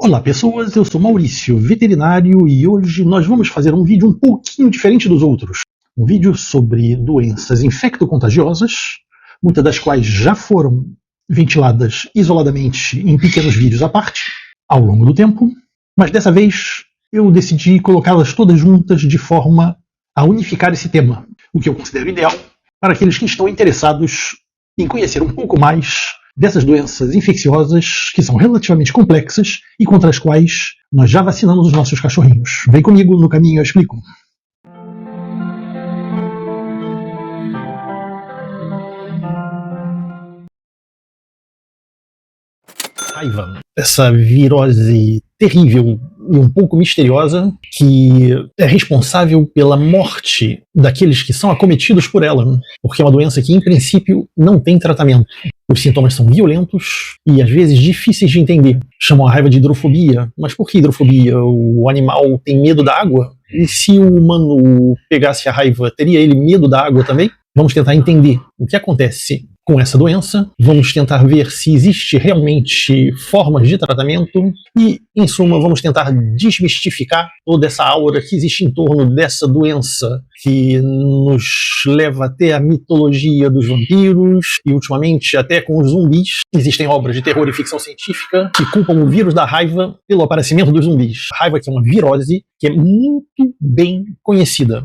Olá pessoas, eu sou Maurício, veterinário, e hoje nós vamos fazer um vídeo um pouquinho diferente dos outros. Um vídeo sobre doenças infecto-contagiosas, muitas das quais já foram ventiladas isoladamente em pequenos vídeos à parte, ao longo do tempo, mas dessa vez eu decidi colocá-las todas juntas de forma a unificar esse tema, o que eu considero ideal para aqueles que estão interessados em conhecer um pouco mais dessas doenças infecciosas que são relativamente complexas e contra as quais nós já vacinamos os nossos cachorrinhos. Vem comigo, no caminho eu explico. Raiva, essa virose terrível e um pouco misteriosa que é responsável pela morte daqueles que são acometidos por ela, porque é uma doença que, em princípio, não tem tratamento. Os sintomas são violentos e, às vezes, difíceis de entender. Chamam a raiva de hidrofobia. Mas por que hidrofobia? O animal tem medo da água? E se o humano pegasse a raiva, teria ele medo da água também? Vamos tentar entender o que acontece com essa doença, vamos tentar ver se existe realmente formas de tratamento e, em suma, vamos tentar desmistificar toda essa aura que existe em torno dessa doença que nos leva até a mitologia dos vampiros e, ultimamente, até com os zumbis. Existem obras de terror e ficção científica que culpam o vírus da raiva pelo aparecimento dos zumbis. A raiva, que é uma virose que é muito bem conhecida.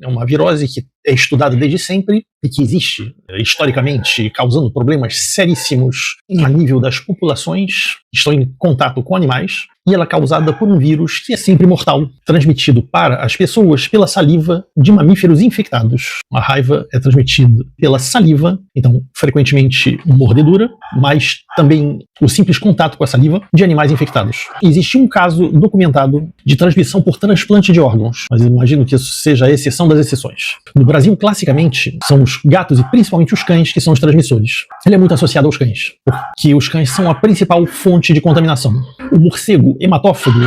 É uma virose que é estudada desde sempre e que existe historicamente, causando problemas seríssimos a nível das populações que estão em contato com animais, e ela é causada por um vírus que é sempre mortal, transmitido para as pessoas pela saliva de mamíferos infectados. A raiva é transmitida pela saliva, então frequentemente mordedura, mas também o simples contato com a saliva de animais infectados. Existe um caso documentado de transmissão por transplante de órgãos, mas eu imagino que isso seja a exceção das exceções. No Brasil, classicamente, são os gatos e principalmente os cães que são os transmissores. Ele é muito associado aos cães, porque os cães são a principal fonte de contaminação. O morcego hematófago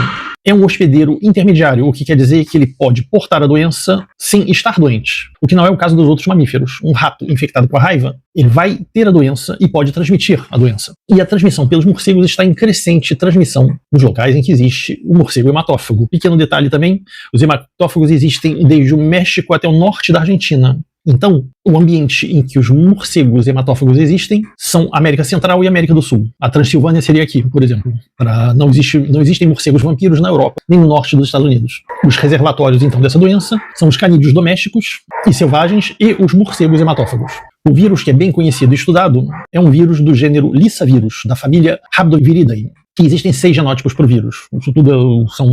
é um hospedeiro intermediário, o que quer dizer que ele pode portar a doença sem estar doente, o que não é o caso dos outros mamíferos. Um rato infectado com a raiva, ele vai ter a doença e pode transmitir a doença. E a transmissão pelos morcegos está em crescente transmissão nos locais em que existe o morcego hematófago. Pequeno detalhe também, os hematófagos existem desde o México até o norte da Argentina. Então, o ambiente em que os morcegos hematófagos existem são América Central e América do Sul. A Transilvânia seria aqui, por exemplo. Não existem morcegos vampiros na Europa, nem no norte dos Estados Unidos. Os reservatórios, então, dessa doença são os canídeos domésticos e selvagens e os morcegos hematófagos. O vírus, que é bem conhecido e estudado, é um vírus do gênero Lyssavirus, da família Rhabdoviridae. E existem 6 genótipos para o vírus. Isso tudo são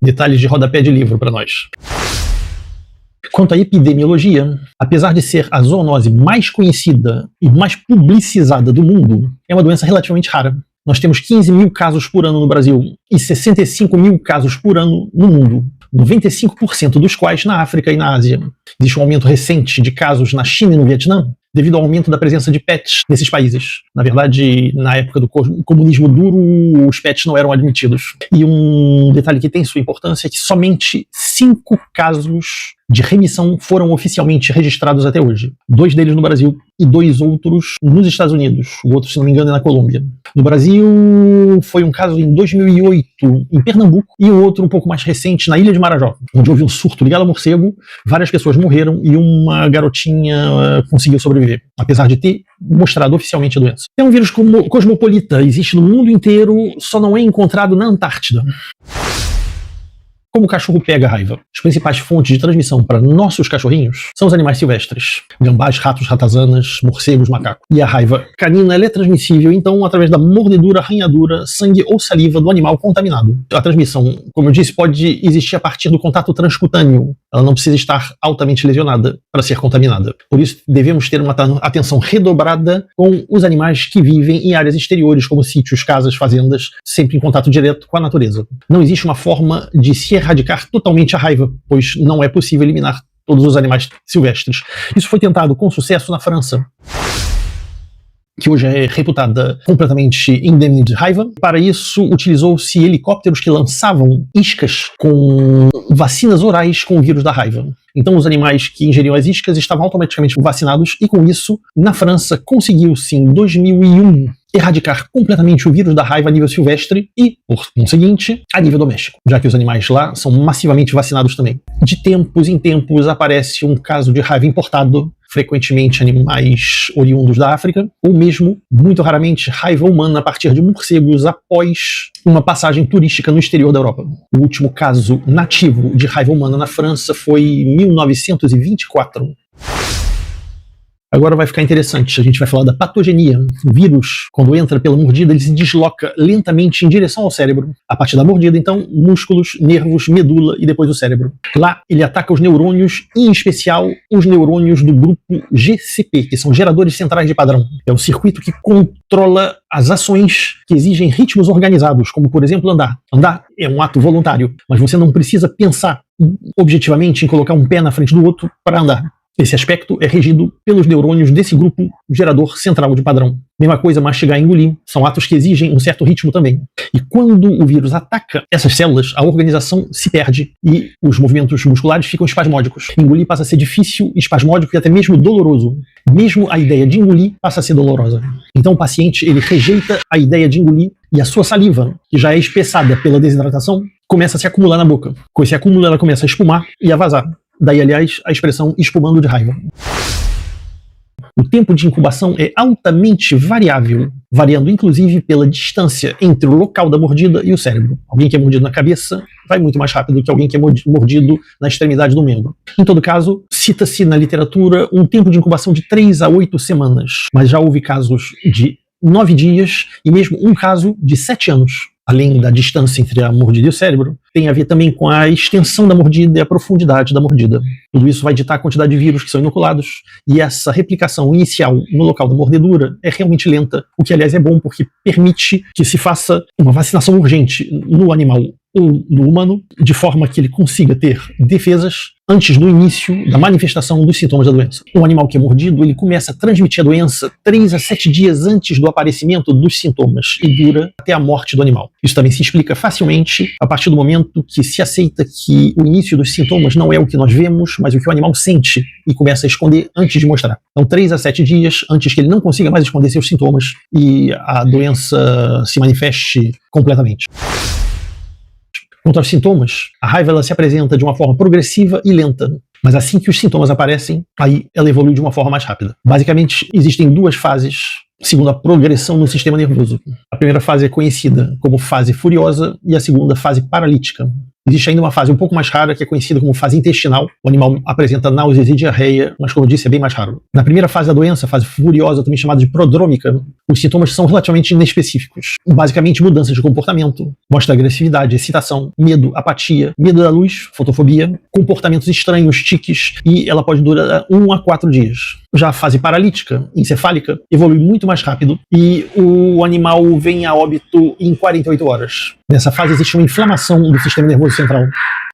detalhes de rodapé de livro para nós. Quanto à epidemiologia, apesar de ser a zoonose mais conhecida e mais publicizada do mundo, é uma doença relativamente rara. Nós temos 15 mil casos por ano no Brasil e 65 mil casos por ano no mundo, 95% dos quais na África e na Ásia. Existe um aumento recente de casos na China e no Vietnã, devido ao aumento da presença de pets nesses países. Na verdade, na época do comunismo duro, os pets não eram admitidos. E um detalhe que tem sua importância é que somente 5 casos de remissão foram oficialmente registrados até hoje. 2 deles no Brasil e 2 outros nos Estados Unidos. O outro, se não me engano, é na Colômbia. No Brasil, foi um caso em 2008, em Pernambuco, e o outro um pouco mais recente, na Ilha de Marajó, onde houve um surto ligado ao morcego, várias pessoas morreram e uma garotinha conseguiu sobreviver, apesar de ter mostrado oficialmente a doença. É um vírus cosmopolita, existe no mundo inteiro, só não é encontrado na Antártida. Como o cachorro pega a raiva? As principais fontes de transmissão para nossos cachorrinhos são os animais silvestres. Gambás, ratos, ratazanas, morcegos, macacos. E a raiva canina ela é transmissível, então, através da mordedura, arranhadura, sangue ou saliva do animal contaminado. A transmissão, como eu disse, pode existir a partir do contato transcutâneo. Ela não precisa estar altamente lesionada para ser contaminada. Por isso, devemos ter uma atenção redobrada com os animais que vivem em áreas exteriores, como sítios, casas, fazendas, sempre em contato direto com a natureza. Não existe uma forma de se erradicar totalmente a raiva, pois não é possível eliminar todos os animais silvestres. Isso foi tentado com sucesso na França. que hoje é reputada completamente indemne de raiva. Para isso, utilizou-se helicópteros que lançavam iscas com vacinas orais com o vírus da raiva. Então, os animais que ingeriam as iscas estavam automaticamente vacinados e, com isso, na França, conseguiu-se, em 2001, erradicar completamente o vírus da raiva a nível silvestre e, por conseguinte, a nível doméstico, já que os animais lá são massivamente vacinados também. De tempos em tempos aparece um caso de raiva importado, frequentemente animais oriundos da África, ou mesmo, muito raramente, raiva humana a partir de morcegos após uma passagem turística no exterior da Europa. O último caso nativo de raiva humana na França foi em 1924. Agora vai ficar interessante, a gente vai falar da patogenia. O vírus, quando entra pela mordida, ele se desloca lentamente em direção ao cérebro. A partir da mordida, então, músculos, nervos, medula e depois o cérebro. Lá, ele ataca os neurônios, em especial os neurônios do grupo GCP, que são geradores centrais de padrão. É o circuito que controla as ações que exigem ritmos organizados, como, por exemplo, andar. Andar é um ato voluntário, mas você não precisa pensar objetivamente em colocar um pé na frente do outro para andar. Esse aspecto é regido pelos neurônios desse grupo gerador central de padrão. Mesma coisa, mastigar e engolir, são atos que exigem um certo ritmo também. E quando o vírus ataca essas células, a organização se perde e os movimentos musculares ficam espasmódicos. Engolir passa a ser difícil, espasmódico e até mesmo doloroso. Mesmo a ideia de engolir passa a ser dolorosa. Então o paciente, ele rejeita a ideia de engolir e a sua saliva, que já é espessada pela desidratação, começa a se acumular na boca. Com esse acúmulo, ela começa a espumar e a vazar. Daí, aliás, a expressão espumando de raiva. O tempo de incubação é altamente variável, variando inclusive pela distância entre o local da mordida e o cérebro. Alguém que é mordido na cabeça vai muito mais rápido que alguém que é mordido na extremidade do membro. Em todo caso, cita-se na literatura um tempo de incubação de 3 a 8 semanas, mas já houve casos de 9 dias e mesmo um caso de 7 anos. Além da distância entre a mordida e o cérebro, tem a ver também com a extensão da mordida e a profundidade da mordida. Tudo isso vai ditar a quantidade de vírus que são inoculados, e essa replicação inicial no local da mordedura é realmente lenta, o que, aliás, é bom porque permite que se faça uma vacinação urgente no animal ou no humano, de forma que ele consiga ter defesas antes do início da manifestação dos sintomas da doença. Um animal que é mordido, ele começa a transmitir a doença 3 a 7 dias antes do aparecimento dos sintomas e dura até a morte do animal. Isso também se explica facilmente a partir do momento que se aceita que o início dos sintomas não é o que nós vemos, mas o que o animal sente e começa a esconder antes de mostrar. Então, 3 a 7 dias antes que ele não consiga mais esconder seus sintomas e a doença se manifeste completamente. Quanto aos sintomas, a raiva ela se apresenta de uma forma progressiva e lenta, mas assim que os sintomas aparecem, aí ela evolui de uma forma mais rápida. Basicamente, existem 2 fases segundo a progressão no sistema nervoso. A primeira fase é conhecida como fase furiosa e a segunda fase paralítica. Existe ainda uma fase um pouco mais rara, que é conhecida como fase intestinal. O animal apresenta náuseas e diarreia, mas, como eu disse, é bem mais raro. Na primeira fase da doença, fase furiosa, também chamada de prodrômica, os sintomas são relativamente inespecíficos. Basicamente, mudanças de comportamento, mostra agressividade, excitação, medo, apatia, medo da luz, fotofobia, comportamentos estranhos, tiques, e ela pode durar 1 a 4 dias. Já a fase paralítica, encefálica, evolui muito mais rápido e o animal vem a óbito em 48 horas. Nessa fase existe uma inflamação do sistema nervoso central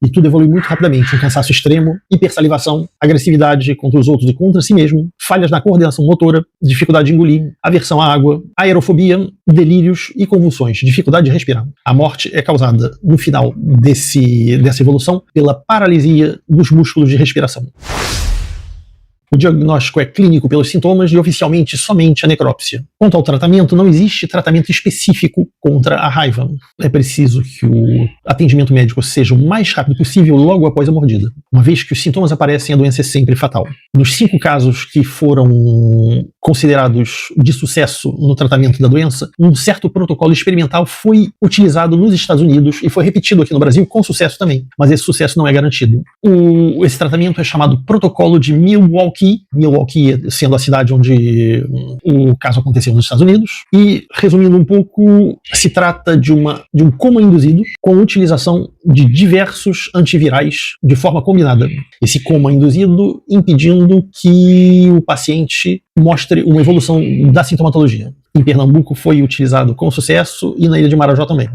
e tudo evolui muito rapidamente. Um cansaço extremo, hipersalivação, agressividade contra os outros e contra si mesmo, falhas na coordenação motora, dificuldade de engolir, aversão à água, aerofobia, delírios e convulsões, dificuldade de respirar. A morte é causada, no final dessa evolução, pela paralisia dos músculos de respiração. O diagnóstico é clínico pelos sintomas e oficialmente somente a necrópsia. Quanto ao tratamento, não existe tratamento específico contra a raiva. É preciso que o atendimento médico seja o mais rápido possível logo após a mordida. Uma vez que os sintomas aparecem, a doença é sempre fatal. Nos 5 casos que foram considerados de sucesso no tratamento da doença, um certo protocolo experimental foi utilizado nos Estados Unidos e foi repetido aqui no Brasil com sucesso também, mas esse sucesso não é garantido. Esse tratamento é chamado Protocolo de Milwaukee sendo a cidade onde o caso aconteceu nos Estados Unidos, e, resumindo um pouco, se trata de um coma induzido com utilização de diversos antivirais de forma combinada. Esse coma induzido impedindo que o paciente mostre uma evolução da sintomatologia. Em Pernambuco foi utilizado com sucesso e na Ilha de Marajó também.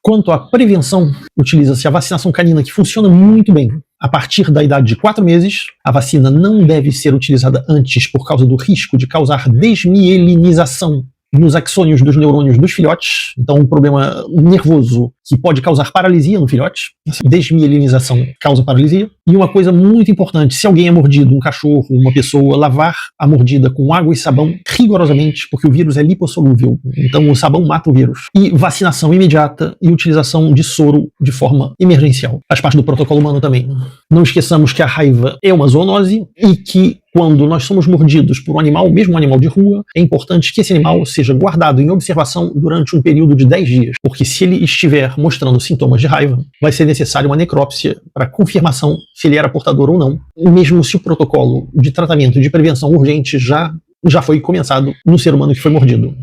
Quanto à prevenção, utiliza-se a vacinação canina, que funciona muito bem. A partir da idade de 4 meses, a vacina não deve ser utilizada antes por causa do risco de causar desmielinização nos axônios dos neurônios dos filhotes, então um problema nervoso que pode causar paralisia no filhote. Desmielinização causa paralisia. E uma coisa muito importante, se alguém é mordido, um cachorro, uma pessoa, lavar a mordida com água e sabão rigorosamente, porque o vírus é lipossolúvel, então o sabão mata o vírus. E vacinação imediata e utilização de soro de forma emergencial. Faz parte do protocolo humano também. Não esqueçamos que a raiva é uma zoonose e que quando nós somos mordidos por um animal, mesmo um animal de rua, é importante que esse animal seja guardado em observação durante um período de 10 dias, porque se ele estiver mostrando sintomas de raiva, vai ser necessário uma necrópsia para confirmação se ele era portador ou não, mesmo se o protocolo de tratamento de prevenção urgente já foi começado no ser humano que foi mordido.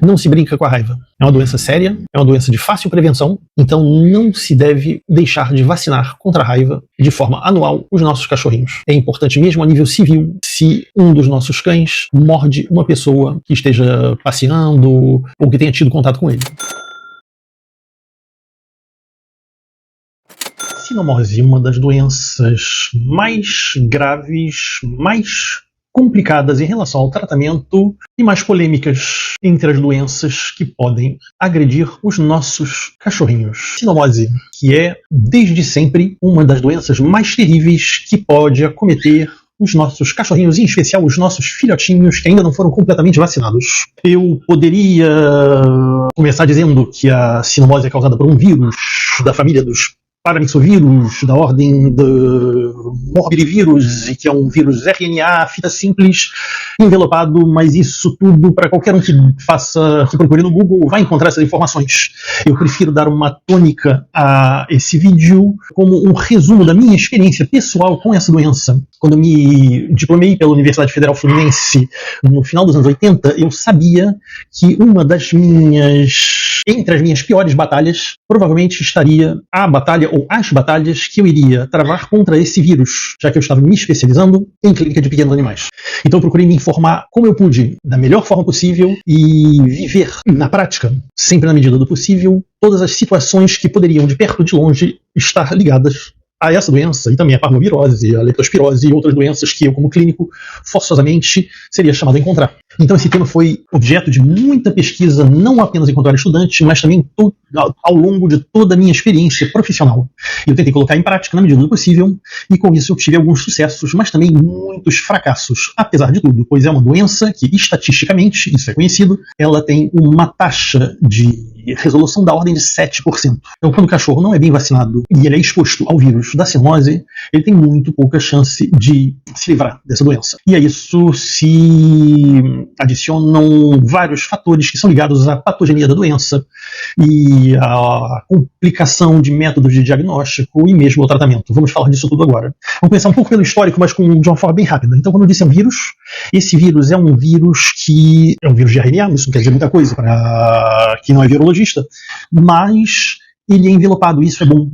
Não se brinca com a raiva. É uma doença séria, é uma doença de fácil prevenção, então não se deve deixar de vacinar contra a raiva de forma anual os nossos cachorrinhos. É importante mesmo a nível civil, se um dos nossos cães morde uma pessoa que esteja passeando ou que tenha tido contato com ele. Sinomose, uma das doenças mais graves, mais complicadas em relação ao tratamento e mais polêmicas entre as doenças que podem agredir os nossos cachorrinhos. Sinomose, que é, desde sempre, uma das doenças mais terríveis que pode acometer os nossos cachorrinhos, em especial os nossos filhotinhos que ainda não foram completamente vacinados. Eu poderia começar dizendo que a sinomose é causada por um vírus da família dos paramyxovírus, da ordem do morbilivírus, e que é um vírus RNA, fita simples, envelopado, mas isso tudo, para qualquer um que procure no Google, vai encontrar essas informações. Eu prefiro dar uma tônica a esse vídeo como um resumo da minha experiência pessoal com essa doença. Quando eu me diplomei pela Universidade Federal Fluminense no final dos anos 80, eu sabia que entre as minhas piores batalhas, provavelmente estaria a batalha ou as batalhas que eu iria travar contra esse vírus, já que eu estava me especializando em clínica de pequenos animais. Então eu procurei me informar como eu pude, da melhor forma possível, e viver na prática, sempre na medida do possível, todas as situações que poderiam, de perto ou de longe, estar ligadas a essa doença, e também a parvovirose, a leptospirose e outras doenças que eu, como clínico, forçosamente seria chamado a encontrar. Então esse tema foi objeto de muita pesquisa, não apenas enquanto eu era estudante, mas também ao longo de toda a minha experiência profissional. Eu tentei colocar em prática na medida do possível, e com isso eu tive alguns sucessos, mas também muitos fracassos, apesar de tudo, pois é uma doença que, estatisticamente, isso é conhecido, ela tem uma taxa de resolução da ordem de 7%. Então, quando o cachorro não é bem vacinado e ele é exposto ao vírus da sinomose, ele tem muito pouca chance de se livrar dessa doença. E a isso se adicionam vários fatores que são ligados à patogenia da doença e à complicação de métodos de diagnóstico e mesmo ao tratamento. Vamos falar disso tudo agora. Vamos começar um pouco pelo histórico, mas de uma forma bem rápida. Então, quando eu disse é um vírus, esse vírus é um vírus que é um vírus de RNA, isso não quer dizer muita coisa para quem não é virologista, mas ele é envelopado, e isso é bom,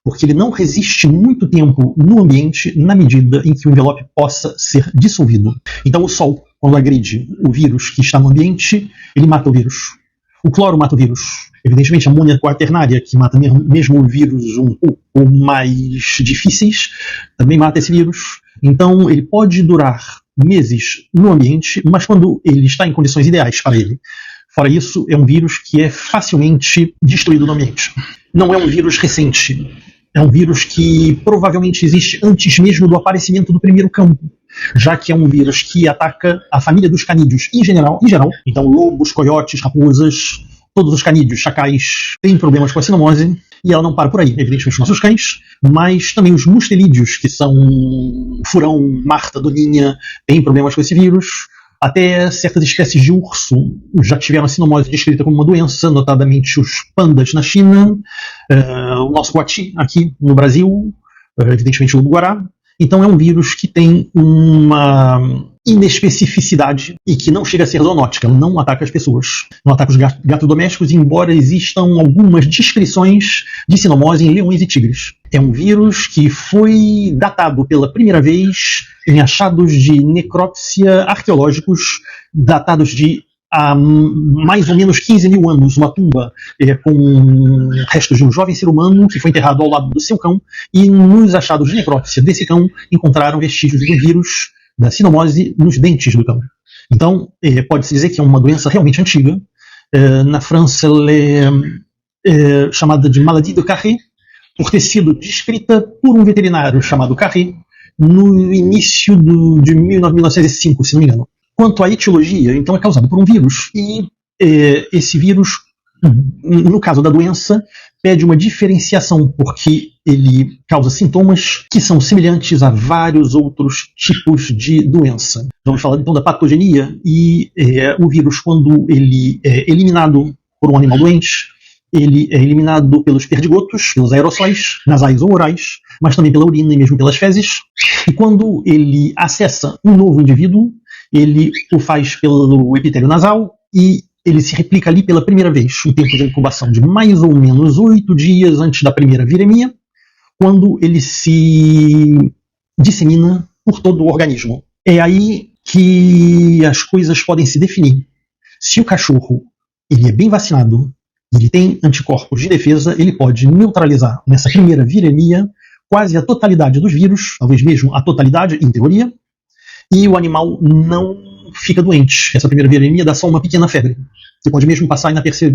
porque ele não resiste muito tempo no ambiente na medida em que o envelope possa ser dissolvido. Então o sol, quando agride o vírus que está no ambiente, ele mata o vírus. O cloro mata o vírus. Evidentemente, a amônia quaternária, que mata mesmo vírus um pouco mais difíceis, também mata esse vírus. Então ele pode durar meses no ambiente, mas quando ele está em condições ideais para ele. Fora isso, é um vírus que é facilmente destruído no ambiente. Não é um vírus recente. É um vírus que provavelmente existe antes mesmo do aparecimento do primeiro cão, já que é um vírus que ataca a família dos canídeos em geral. Então, lobos, coiotes, raposas, todos os canídeos, chacais, têm problemas com a sinomose, e ela não para por aí. Evidentemente, os nossos cães, mas também os mustelídeos, que são Furão, Marta, Doninha, têm problemas com esse vírus. Até certas espécies de urso já tiveram a sinomose descrita como uma doença, notadamente os pandas na China, o nosso guati aqui no Brasil, evidentemente o lobo-guará. Então é um vírus que tem uma inespecificidade e que não chega a ser zoonótica, ela não ataca as pessoas, não ataca os gatos domésticos, embora existam algumas descrições de sinomose em leões e tigres. É um vírus que foi datado pela primeira vez em achados de necrópsia arqueológicos datados de há mais ou menos 15 mil anos uma tumba com restos de um jovem ser humano que foi enterrado ao lado do seu cão, e nos achados de necrópsia desse cão encontraram vestígios do vírus da sinomose nos dentes do cão. Então, pode-se dizer que é uma doença realmente antiga. Na França, ela é chamada de maladie de Carré, por ter sido descrita por um veterinário chamado Carré no início de 1905, se não me engano. Quanto à etiologia, então é causado por um vírus, e esse vírus, no caso da doença, pede uma diferenciação, porque ele causa sintomas que são semelhantes a vários outros tipos de doença. Vamos falar então da patogenia, e o vírus, quando ele é eliminado por um animal doente, ele é eliminado pelos perdigotos, pelos aerossóis, nasais ou orais, mas também pela urina e mesmo pelas fezes. E quando ele acessa um novo indivíduo, ele o faz pelo epitélio nasal e ele se replica ali pela primeira vez, um tempo de incubação de mais ou menos 8 dias antes da primeira viremia, quando ele se dissemina por todo o organismo. É aí que as coisas podem se definir. Se o cachorro ele é bem vacinado, ele tem anticorpos de defesa, ele pode neutralizar nessa primeira viremia quase a totalidade dos vírus, talvez mesmo a totalidade, em teoria, e o animal não fica doente. Essa primeira viremia dá só uma pequena febre, que pode mesmo passar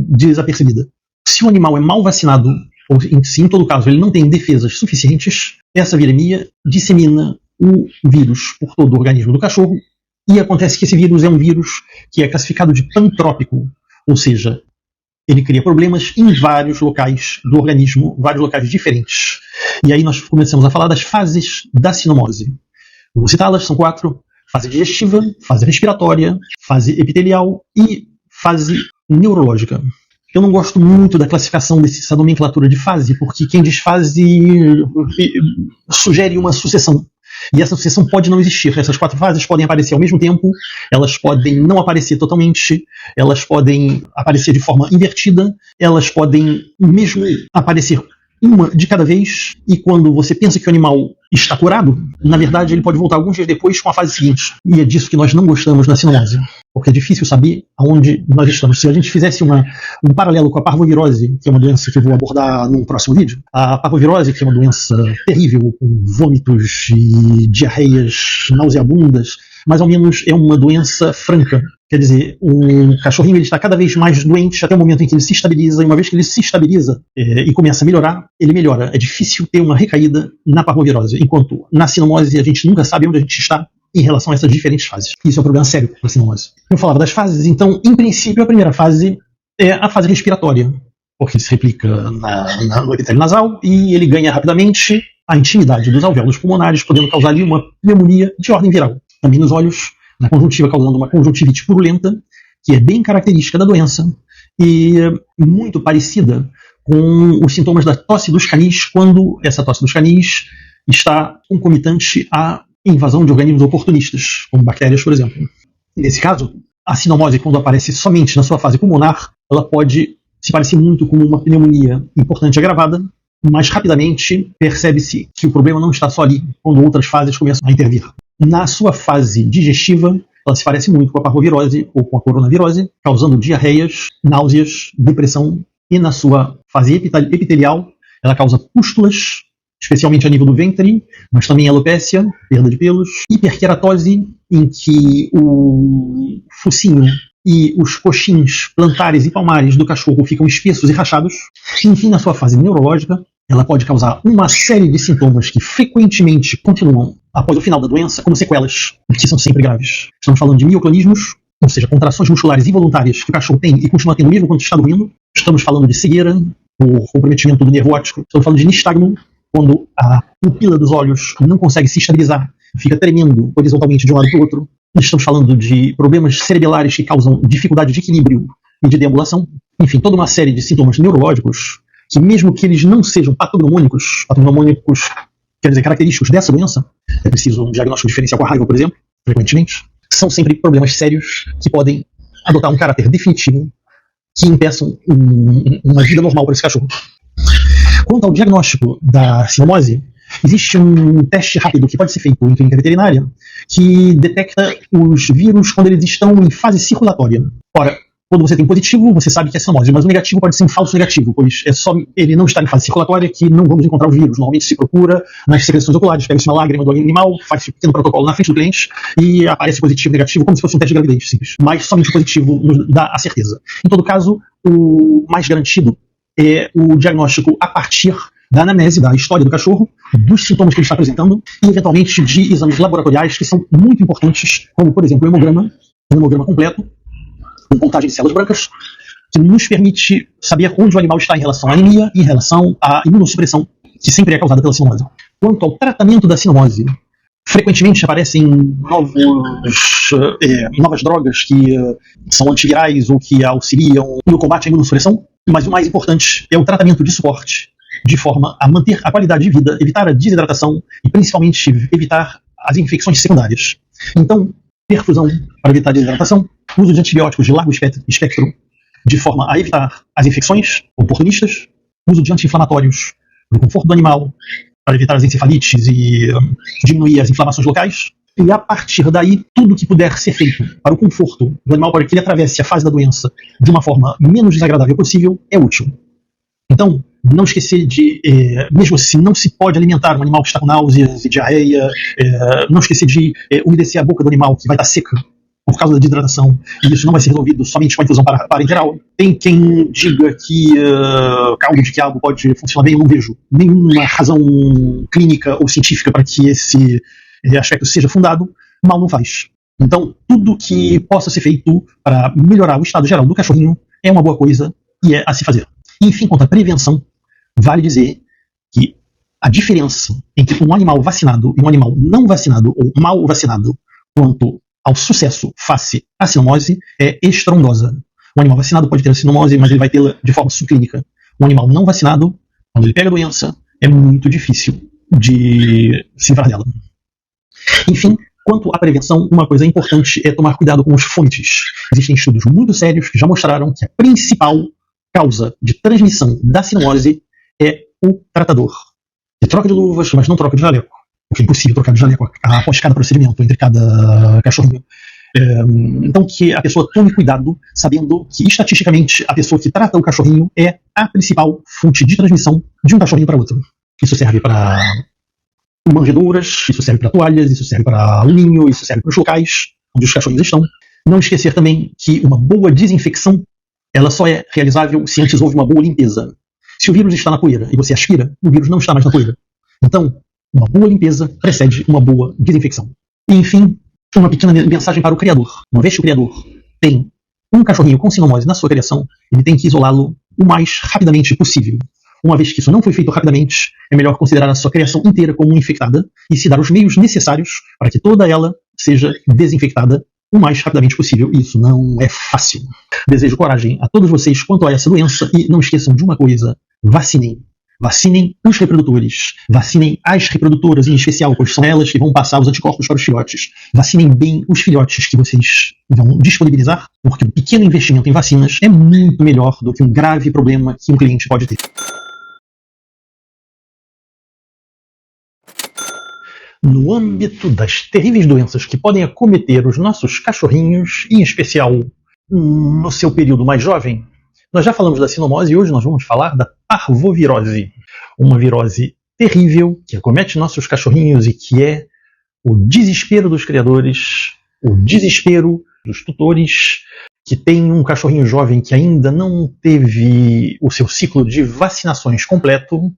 desapercebida. Se o animal é mal vacinado, ou se em todo caso ele não tem defesas suficientes, essa viremia dissemina o vírus por todo o organismo do cachorro, e acontece que esse vírus é um vírus que é classificado de pantrópico, ou seja, ele cria problemas em vários locais do organismo, vários locais diferentes. E aí nós começamos a falar das fases da sinomose. Vou citá-las, são 4. Fase digestiva, fase respiratória, fase epitelial e fase neurológica. Eu não gosto muito da classificação dessa nomenclatura de fase, porque quem diz fase sugere uma sucessão. E essa sucessão pode não existir. Essas 4 fases podem aparecer ao mesmo tempo, elas podem não aparecer totalmente, elas podem aparecer de forma invertida, elas podem mesmo aparecer uma de cada vez, e quando você pensa que o animal está curado, na verdade ele pode voltar alguns dias depois com a fase seguinte. E é disso que nós não gostamos na sinomose, porque é difícil saber aonde nós estamos. Se a gente fizesse um paralelo com a parvovirose, que é uma doença que eu vou abordar num próximo vídeo, a parvovirose, que é uma doença terrível, com vômitos e diarreias nauseabundas, mais ou menos é uma doença franca. Quer dizer, o cachorrinho ele está cada vez mais doente até o momento em que ele se estabiliza, e uma vez que ele se estabiliza e começa a melhorar, ele melhora. É difícil ter uma recaída na parvovirose, enquanto na sinomose a gente nunca sabe onde a gente está em relação a essas diferentes fases. Isso é um problema sério para a sinomose. Eu falava das fases, então, em princípio, a primeira fase é a fase respiratória, porque ele se replica no epitélio nasal e ele ganha rapidamente a intimidade dos alvéolos pulmonares, podendo causar ali uma pneumonia de ordem viral. Também nos olhos, na conjuntiva, causando uma conjuntivite purulenta, que é bem característica da doença e muito parecida com os sintomas da tosse dos canis, quando essa tosse dos canis está concomitante à invasão de organismos oportunistas, como bactérias, por exemplo. Nesse caso, a sinomose, quando aparece somente na sua fase pulmonar, ela pode se parecer muito com uma pneumonia importante agravada, mas rapidamente percebe-se que o problema não está só ali, quando outras fases começam a intervir. Na sua fase digestiva, ela se parece muito com a parvovirose ou com a coronavirose, causando diarreias, náuseas, depressão, e na sua fase epitelial, ela causa pústulas, especialmente a nível do ventre, mas também alopécia, perda de pelos, hiperqueratose, em que o focinho e os coxins plantares e palmares do cachorro ficam espessos e rachados. Enfim, na sua fase neurológica, ela pode causar uma série de sintomas que frequentemente continuam após o final da doença como sequelas, que são sempre graves. Estamos falando de mioclonismos, ou seja, contrações musculares involuntárias que o cachorro tem e continua tendo mesmo quando está dormindo. Estamos falando de cegueira, por comprometimento do nervo óptico. Estamos falando de nistagmo, quando a pupila dos olhos não consegue se estabilizar, fica tremendo horizontalmente de um lado para o outro. Estamos falando de problemas cerebelares que causam dificuldade de equilíbrio e de deambulação. Enfim, toda uma série de sintomas neurológicos que, mesmo que eles não sejam patognomônicos quer dizer, característicos dessa doença, é preciso um diagnóstico diferencial com a raiva, por exemplo, frequentemente, são sempre problemas sérios que podem adotar um caráter definitivo que impeçam uma vida normal para esse cachorro. Quanto ao diagnóstico da sinomose, existe um teste rápido que pode ser feito em clínica veterinária que detecta os vírus quando eles estão em fase circulatória. Ora, quando você tem um positivo, você sabe que é sinomose, mas o negativo pode ser um falso negativo, pois é só ele não estar em fase circulatória que não vamos encontrar o vírus. Normalmente se procura nas secreções oculares, pega-se uma lágrima do animal, faz um pequeno protocolo na frente do cliente e aparece positivo, negativo, como se fosse um teste de gravidez simples. Mas somente o positivo nos dá a certeza. Em todo caso, o mais garantido é o diagnóstico a partir da anamnese, da história do cachorro, dos sintomas que ele está apresentando e, eventualmente, de exames laboratoriais que são muito importantes, como, por exemplo, um hemograma completo, com contagem de células brancas, que nos permite saber onde o animal está em relação à anemia e em relação à imunossupressão, que sempre é causada pela sinomose. Quanto ao tratamento da sinomose, frequentemente aparecem novas drogas que são antivirais ou que auxiliam no combate à imunossupressão, mas o mais importante é o tratamento de suporte, de forma a manter a qualidade de vida, evitar a desidratação e, principalmente, evitar as infecções secundárias. Então, perfusão para evitar a desidratação, uso de antibióticos de largo espectro, de forma a evitar as infecções oportunistas, uso de anti-inflamatórios para o conforto do animal, para evitar as encefalites e diminuir as inflamações locais. E, a partir daí, tudo que puder ser feito para o conforto do animal, para que ele atravesse a fase da doença de uma forma menos desagradável possível, é útil. Então, não esquecer de, mesmo se não se pode alimentar um animal que está com náuseas e diarreia, não esquecer de umedecer a boca do animal, que vai estar seca por causa da desidratação, e isso não vai ser resolvido somente com a infusão parenteral. Tem quem diga que caldo de quiabo pode funcionar bem, eu não vejo nenhuma razão clínica ou científica para que esse aspecto seja fundado, mal não faz. Então, tudo que possa ser feito para melhorar o estado geral do cachorrinho é uma boa coisa e é a se fazer. Enfim, quanto à prevenção, vale dizer que a diferença entre um animal vacinado e um animal não vacinado ou mal vacinado quanto ao sucesso face à sinomose é estrondosa. O animal vacinado pode ter a sinomose, mas ele vai tê-la de forma subclínica. O animal não vacinado, quando ele pega a doença, é muito difícil de se livrar dela. Enfim, quanto à prevenção, uma coisa importante é tomar cuidado com os fontes. Existem estudos muito sérios que já mostraram que a principal causa de transmissão da sinomose é o tratador. Ele troca de luvas, mas não troca de jaleco. Porque é impossível trocar de jaleco após cada procedimento, entre cada cachorrinho. Então, que a pessoa tome cuidado, sabendo que, estatisticamente, a pessoa que trata o cachorrinho é a principal fonte de transmissão de um cachorrinho para outro. Isso serve para manjeduras, isso serve para toalhas, isso serve para alumínio, isso serve para os locais onde os cachorrinhos estão. Não esquecer também que uma boa desinfecção ela só é realizável se antes houve uma boa limpeza. Se o vírus está na poeira e você aspira, o vírus não está mais na poeira. Então, uma boa limpeza precede uma boa desinfecção. E, enfim, uma pequena mensagem para o criador. Uma vez que o criador tem um cachorrinho com sinomose na sua criação, ele tem que isolá-lo o mais rapidamente possível. Uma vez que isso não foi feito rapidamente, é melhor considerar a sua criação inteira como infectada e se dar os meios necessários para que toda ela seja desinfectada o mais rapidamente possível. Isso não é fácil. Desejo coragem a todos vocês quanto a essa doença e não esqueçam de uma coisa: vacinem. Vacinem os reprodutores. Vacinem as reprodutoras em especial, pois são elas que vão passar os anticorpos para os filhotes. Vacinem bem os filhotes que vocês vão disponibilizar, porque um pequeno investimento em vacinas é muito melhor do que um grave problema que um cliente pode ter. No âmbito das terríveis doenças que podem acometer os nossos cachorrinhos, em especial no seu período mais jovem, nós já falamos da sinomose e hoje nós vamos falar da parvovirose, uma virose terrível que acomete nossos cachorrinhos e que é o desespero dos criadores, o desespero dos tutores que tem um cachorrinho jovem que ainda não teve o seu ciclo de vacinações completo.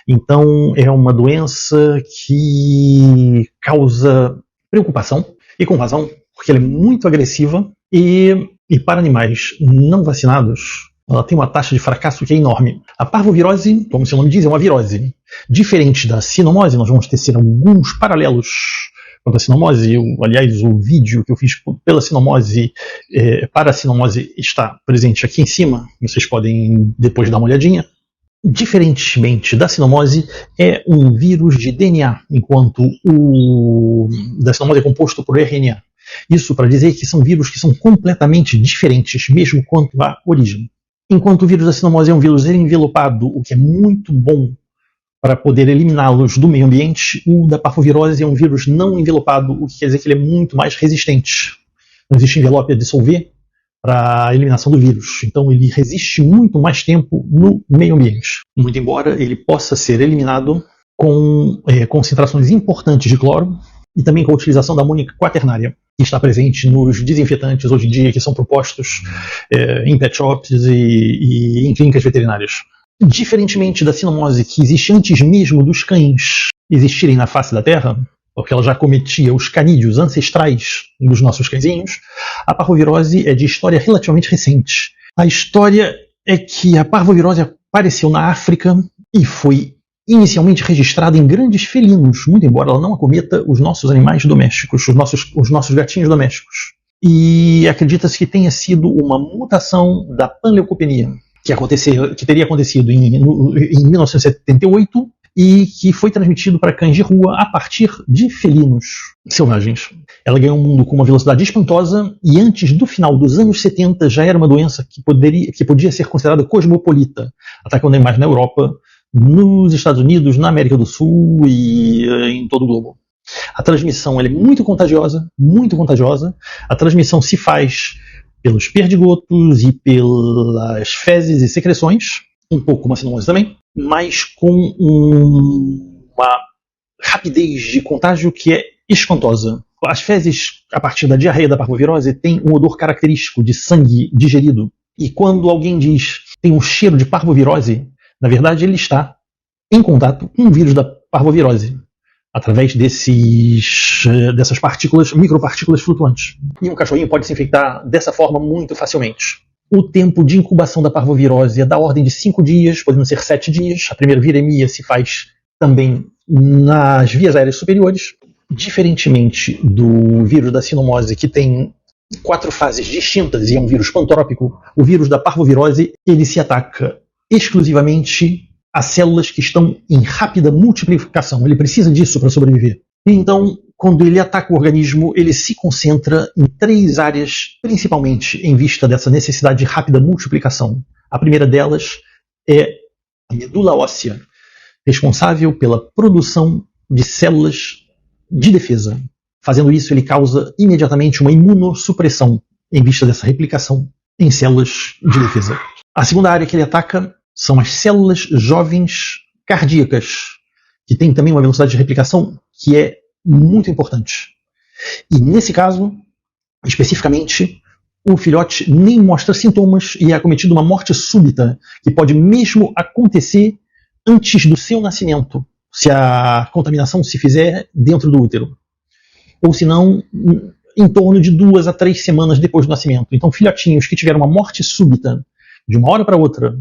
Então é uma doença que causa preocupação, e com razão, porque ela é muito agressiva e para animais não vacinados ela tem uma taxa de fracasso que é enorme. A parvovirose, como seu nome diz, é uma virose. Diferente da sinomose, nós vamos tecer alguns paralelos quanto à sinomose. Aliás, o vídeo que eu fiz pela sinomose, para a sinomose está presente aqui em cima. Vocês podem depois dar uma olhadinha. Diferentemente da sinomose, é um vírus de DNA, enquanto o da sinomose é composto por RNA. Isso para dizer que são vírus que são completamente diferentes, mesmo quanto à origem. enquanto o vírus da sinomose é um vírus envelopado, o que é muito bom para poder eliminá-los do meio ambiente, o da parvovirose é um vírus não envelopado, o que quer dizer que ele é muito mais resistente. Não existe envelope a dissolver para a eliminação do vírus. Então ele resiste muito mais tempo no meio ambiente. Muito embora ele possa ser eliminado com concentrações importantes de cloro e também com a utilização da amônia quaternária, que está presente nos desinfetantes hoje em dia, que são propostos em pet shops e em clínicas veterinárias. Diferentemente da sinomose, que existe antes mesmo dos cães existirem na face da Terra, porque ela já cometia os canídeos ancestrais dos nossos cãezinhos, a parvovirose é de história relativamente recente. A história é que a parvovirose apareceu na África e foi inicialmente registrada em grandes felinos, muito embora ela não acometa os nossos animais domésticos, os nossos gatinhos domésticos. E acredita-se que tenha sido uma mutação da panleucopenia, que teria acontecido em 1978 e que foi transmitido para cães de rua a partir de felinos selvagens. Ela ganhou o mundo com uma velocidade espantosa e antes do final dos anos 70 já era uma doença que podia ser considerada cosmopolita, atacando animais na Europa, nos Estados Unidos, na América do Sul e em todo o globo. A transmissão ela é muito contagiosa, muito contagiosa. A transmissão se faz pelos perdigotos e pelas fezes e secreções, um pouco como a sinomose também, mas com uma rapidez de contágio que é espantosa. As fezes, a partir da diarreia da parvovirose, têm um odor característico de sangue digerido. E quando alguém diz tem um cheiro de parvovirose, na verdade ele está em contato com o vírus da parvovirose, através dessas partículas, micropartículas flutuantes. E um cachorrinho pode se infectar dessa forma muito facilmente. O tempo de incubação da parvovirose é da ordem de 5 dias, podendo ser 7 dias. A primeira viremia se faz também nas vias aéreas superiores. Diferentemente do vírus da sinomose, que tem 4 fases distintas e é um vírus pantrópico, o vírus da parvovirose ele se ataca exclusivamente a células que estão em rápida multiplicação. Ele precisa disso para sobreviver. Então, quando ele ataca o organismo, ele se concentra em 3 áreas, principalmente em vista dessa necessidade de rápida multiplicação. A primeira delas é a medula óssea, responsável pela produção de células de defesa. Fazendo isso, ele causa imediatamente uma imunossupressão em vista dessa replicação em células de defesa. A segunda área que ele ataca são as células jovens cardíacas, que tem também uma velocidade de replicação que é muito importante. E nesse caso, especificamente, o filhote nem mostra sintomas e é acometido de uma morte súbita, que pode mesmo acontecer antes do seu nascimento, se a contaminação se fizer dentro do útero. Ou se não, em torno de 2 a 3 semanas depois do nascimento. Então, filhotinhos que tiveram uma morte súbita, de uma hora para outra,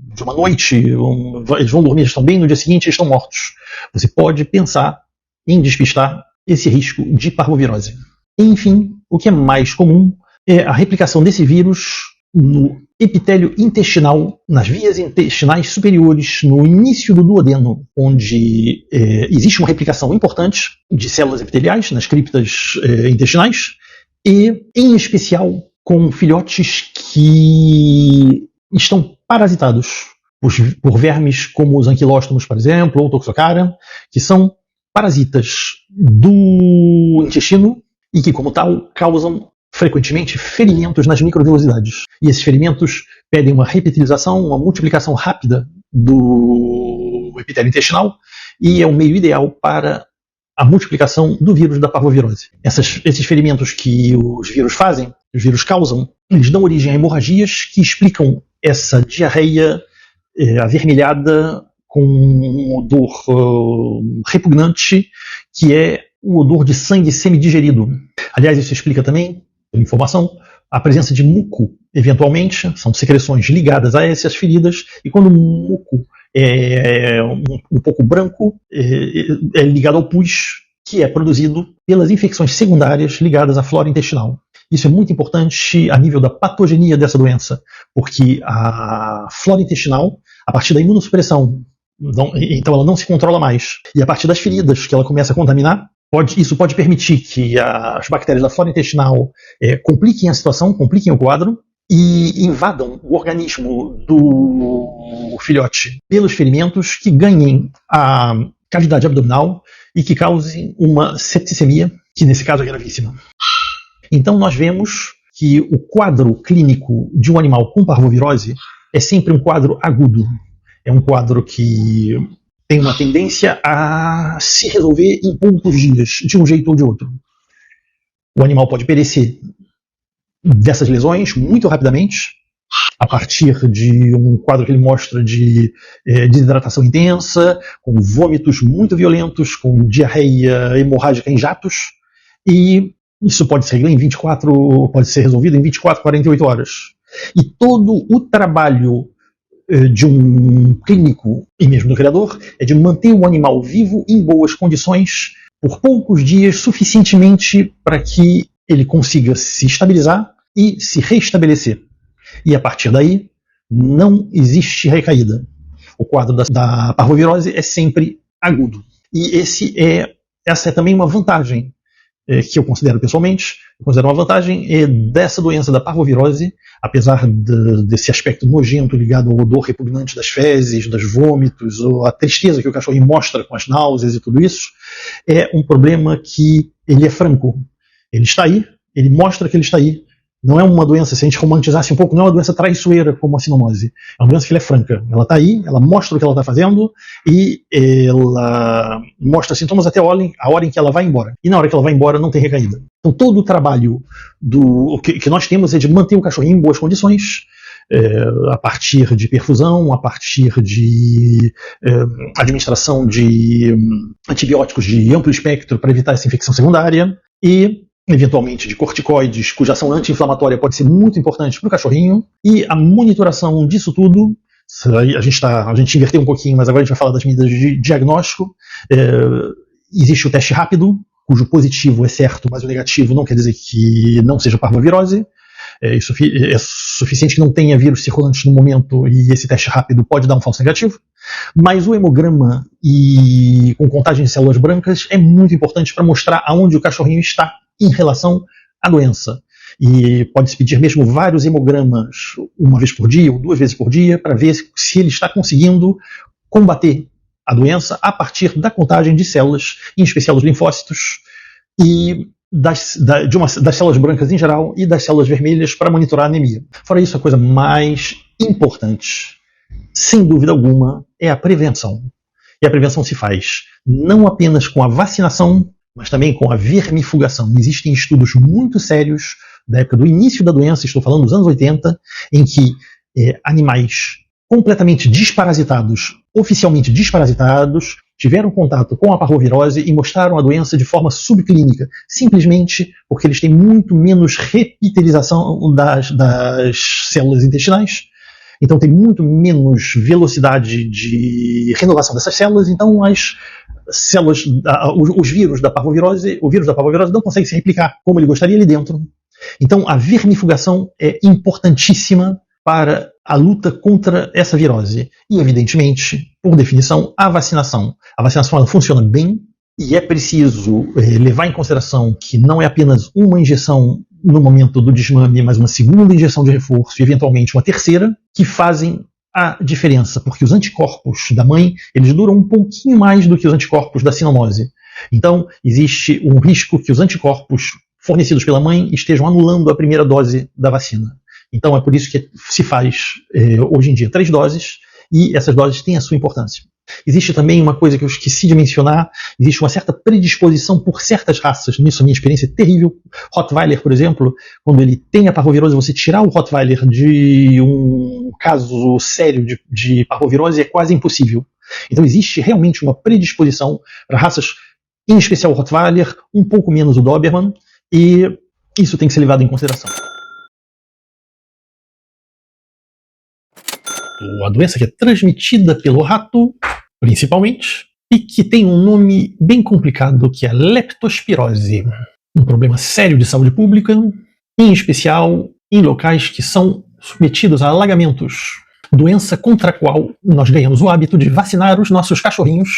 de uma noite, eles vão dormir, estão bem, no dia seguinte eles estão mortos. Você pode pensar em despistar esse risco de parvovirose. Enfim, o que é mais comum é a replicação desse vírus no epitélio intestinal, nas vias intestinais superiores, no início do duodeno, onde existe uma replicação importante de células epiteliais nas criptas intestinais e, em especial, com filhotes que estão parasitados por vermes como os anquilóstomos, por exemplo, ou toxocara, que são parasitas do intestino e que, como tal, causam frequentemente ferimentos nas microvilosidades. E esses ferimentos pedem uma repetilização, uma multiplicação rápida do epitélio intestinal e é o meio ideal para a multiplicação do vírus da parvovirose. Esses ferimentos que os vírus fazem, os vírus causam, eles dão origem a hemorragias que explicam essa diarreia avermelhada com um odor repugnante, que é o odor de sangue semidigerido. Aliás, isso explica também, por informação, a presença de muco, eventualmente, são secreções ligadas a essas feridas, e quando o muco é um pouco branco, é ligado ao pus, que é produzido pelas infecções secundárias ligadas à flora intestinal. Isso é muito importante a nível da patogenia dessa doença, porque a flora intestinal, a partir da imunossupressão, então ela não se controla mais, e a partir das feridas que ela começa a contaminar, isso pode permitir que as bactérias da flora intestinal compliquem a situação, compliquem o quadro, e invadam o organismo do filhote pelos ferimentos que ganhem a cavidade abdominal e que causem uma septicemia, que nesse caso é gravíssima. Então nós vemos que o quadro clínico de um animal com parvovirose é sempre um quadro agudo. É um quadro que tem uma tendência a se resolver em poucos dias, de um jeito ou de outro. O animal pode perecer dessas lesões muito rapidamente, a partir de um quadro que ele mostra de desidratação intensa, com vômitos muito violentos, com diarreia hemorrágica em jatos, e isso pode ser resolvido em 24, 48 horas. E todo o trabalho de um clínico e mesmo do criador é de manter o animal vivo em boas condições por poucos dias, suficientemente para que ele consiga se estabilizar e se reestabelecer. E a partir daí, não existe recaída. O quadro da parvovirose é sempre agudo. E essa é também uma vantagem que eu considero pessoalmente. Eu considero uma vantagem dessa doença da parvovirose, apesar desse aspecto nojento ligado ao odor repugnante das fezes, dos vômitos, ou a tristeza que o cachorrinho mostra com as náuseas e tudo isso, é um problema que ele é franco. Ele está aí, ele mostra que ele está aí. Não é uma doença, se a gente romantizasse um pouco, não é uma doença traiçoeira como a sinomose. É uma doença que ela é franca. Ela está aí, ela mostra o que ela está fazendo e ela mostra sintomas até a hora em que ela vai embora. E na hora que ela vai embora não tem recaída. Então todo o trabalho que nós temos é de manter o cachorrinho em boas condições, a partir de perfusão, a partir de administração de antibióticos de amplo espectro para evitar essa infecção secundária e eventualmente de corticoides, cuja ação anti-inflamatória pode ser muito importante para o cachorrinho, e a monitoração disso tudo. A gente inverteu um pouquinho, mas agora a gente vai falar das medidas de diagnóstico. Existe o teste rápido, cujo positivo é certo, mas o negativo não quer dizer que não seja parvovirose. É suficiente que não tenha vírus circulantes no momento e esse teste rápido pode dar um falso negativo. Mas o hemograma com contagem de células brancas é muito importante para mostrar aonde o cachorrinho está em relação à doença. E pode-se pedir mesmo vários hemogramas, uma vez por dia ou 2 vezes por dia, para ver se ele está conseguindo combater a doença a partir da contagem de células, em especial dos linfócitos, e das células brancas em geral e das células vermelhas para monitorar a anemia. Fora isso, a coisa mais importante, sem dúvida alguma, é a prevenção. E a prevenção se faz não apenas com a vacinação, mas também com a vermifugação. Existem estudos muito sérios da época do início da doença, estou falando dos anos 80, em que animais completamente desparasitados, oficialmente desparasitados, tiveram contato com a parvovirose e mostraram a doença de forma subclínica, simplesmente porque eles têm muito menos repitelização das células intestinais. Então tem muito menos velocidade de renovação dessas células, então as células, o vírus da parvovirose não consegue se replicar como ele gostaria ali dentro. Então a vermifugação é importantíssima para a luta contra essa virose. E evidentemente, por definição, a vacinação. A vacinação ela funciona bem e é preciso levar em consideração que não é apenas uma injeção no momento do desmame, mas uma segunda injeção de reforço e eventualmente uma terceira, que fazem a diferença, porque os anticorpos da mãe, eles duram um pouquinho mais do que os anticorpos da sinomose. Então, existe um risco que os anticorpos fornecidos pela mãe estejam anulando a primeira dose da vacina. Então, é por isso que se faz, hoje em dia, 3 doses, e essas doses têm a sua importância. Existe também uma coisa que eu esqueci de mencionar, existe uma certa predisposição por certas raças, nisso a minha experiência é terrível. Rottweiler, por exemplo, quando ele tem a parvovirose, você tirar o Rottweiler de um caso sério de parvovirose é quase impossível. Então existe realmente uma predisposição para raças, em especial o Rottweiler, um pouco menos o Doberman, e isso tem que ser levado em consideração. A doença que é transmitida pelo rato, principalmente, e que tem um nome bem complicado, que é a leptospirose. Um problema sério de saúde pública, em especial em locais que são submetidos a alagamentos. doença contra a qual nós ganhamos o hábito de vacinar os nossos cachorrinhos,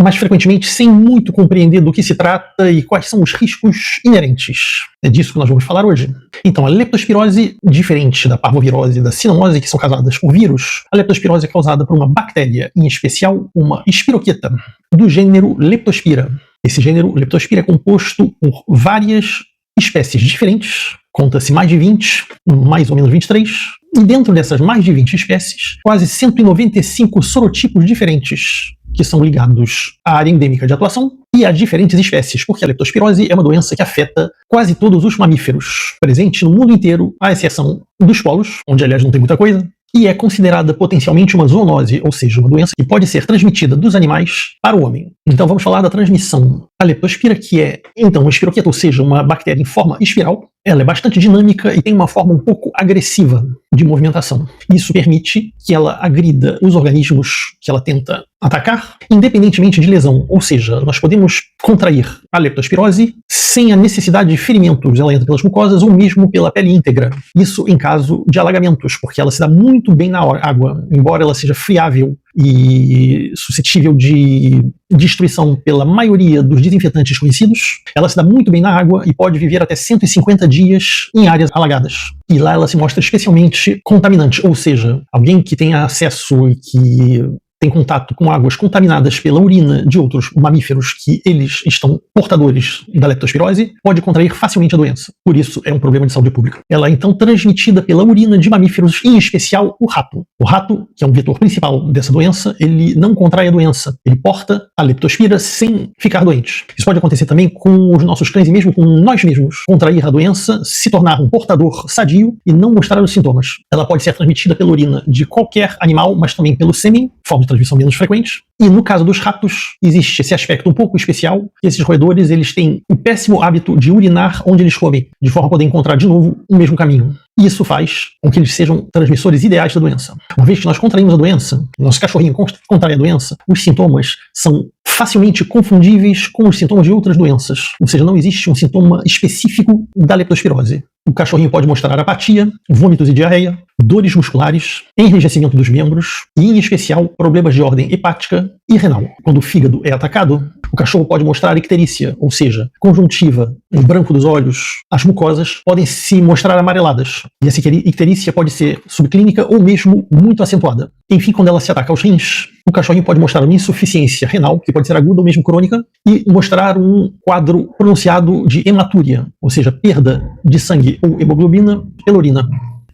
mas frequentemente sem muito compreender do que se trata e quais são os riscos inerentes. É disso que nós vamos falar hoje. Então, a leptospirose, diferente da parvovirose e da sinomose, que são causadas por vírus, a leptospirose é causada por uma bactéria, em especial uma espiroqueta, do gênero Leptospira. Esse gênero Leptospira é composto por várias espécies diferentes, conta-se mais de 20, mais ou menos 23, e dentro dessas mais de 20 espécies, quase 195 sorotipos diferentes, que são ligados à área endêmica de atuação e a diferentes espécies, porque a leptospirose é uma doença que afeta quase todos os mamíferos, presente no mundo inteiro, à exceção dos polos, onde aliás não tem muita coisa, e é considerada potencialmente uma zoonose, ou seja, uma doença que pode ser transmitida dos animais para o homem. Então vamos falar da transmissão. A leptospira, que é então uma espiroqueta, ou seja, uma bactéria em forma espiral, ela é bastante dinâmica e tem uma forma um pouco agressiva de movimentação. Isso permite que ela agrida os organismos que ela tenta atacar, independentemente de lesão. Ou seja, nós podemos contrair a leptospirose sem a necessidade de ferimentos. Ela entra pelas mucosas ou mesmo pela pele íntegra. Isso em caso de alagamentos, porque ela se dá muito bem na água, embora ela seja friável e suscetível de destruição pela maioria dos desinfetantes conhecidos. Ela se dá muito bem na água e pode viver até 150 dias em áreas alagadas. E lá ela se mostra especialmente contaminante, ou seja, alguém que tenha acesso e que tem contato com águas contaminadas pela urina de outros mamíferos que eles estão portadores da leptospirose, pode contrair facilmente a doença. Por isso, é um problema de saúde pública. Ela é então transmitida pela urina de mamíferos, em especial o rato. O rato, que é um vetor principal dessa doença, ele não contrai a doença. Ele porta a leptospira sem ficar doente. Isso pode acontecer também com os nossos cães e mesmo com nós mesmos. Contrair a doença, se tornar um portador sadio e não mostrar os sintomas. Ela pode ser transmitida pela urina de qualquer animal, mas também pelo sêmen, forma de transmissão menos frequente. E no caso dos ratos, existe esse aspecto um pouco especial. Esses roedores, eles têm o péssimo hábito de urinar onde eles comem, de forma a poder encontrar de novo o mesmo caminho. E isso faz com que eles sejam transmissores ideais da doença. Uma vez que nós contraímos a doença, nosso cachorrinho contrai a doença, os sintomas são facilmente confundíveis com os sintomas de outras doenças. Ou seja, não existe um sintoma específico da leptospirose. O cachorrinho pode mostrar apatia, vômitos e diarreia, dores musculares, enrijecimento dos membros e, em especial, problemas de ordem hepática e renal. Quando o fígado é atacado, o cachorro pode mostrar icterícia, ou seja, conjuntiva, o branco dos olhos, as mucosas podem se mostrar amareladas. E essa icterícia pode ser subclínica ou mesmo muito acentuada. Enfim, quando ela se ataca aos rins, o cachorrinho pode mostrar uma insuficiência renal, que pode ser aguda ou mesmo crônica, e mostrar um quadro pronunciado de hematúria, ou seja, perda de sangue ou hemoglobina pela urina.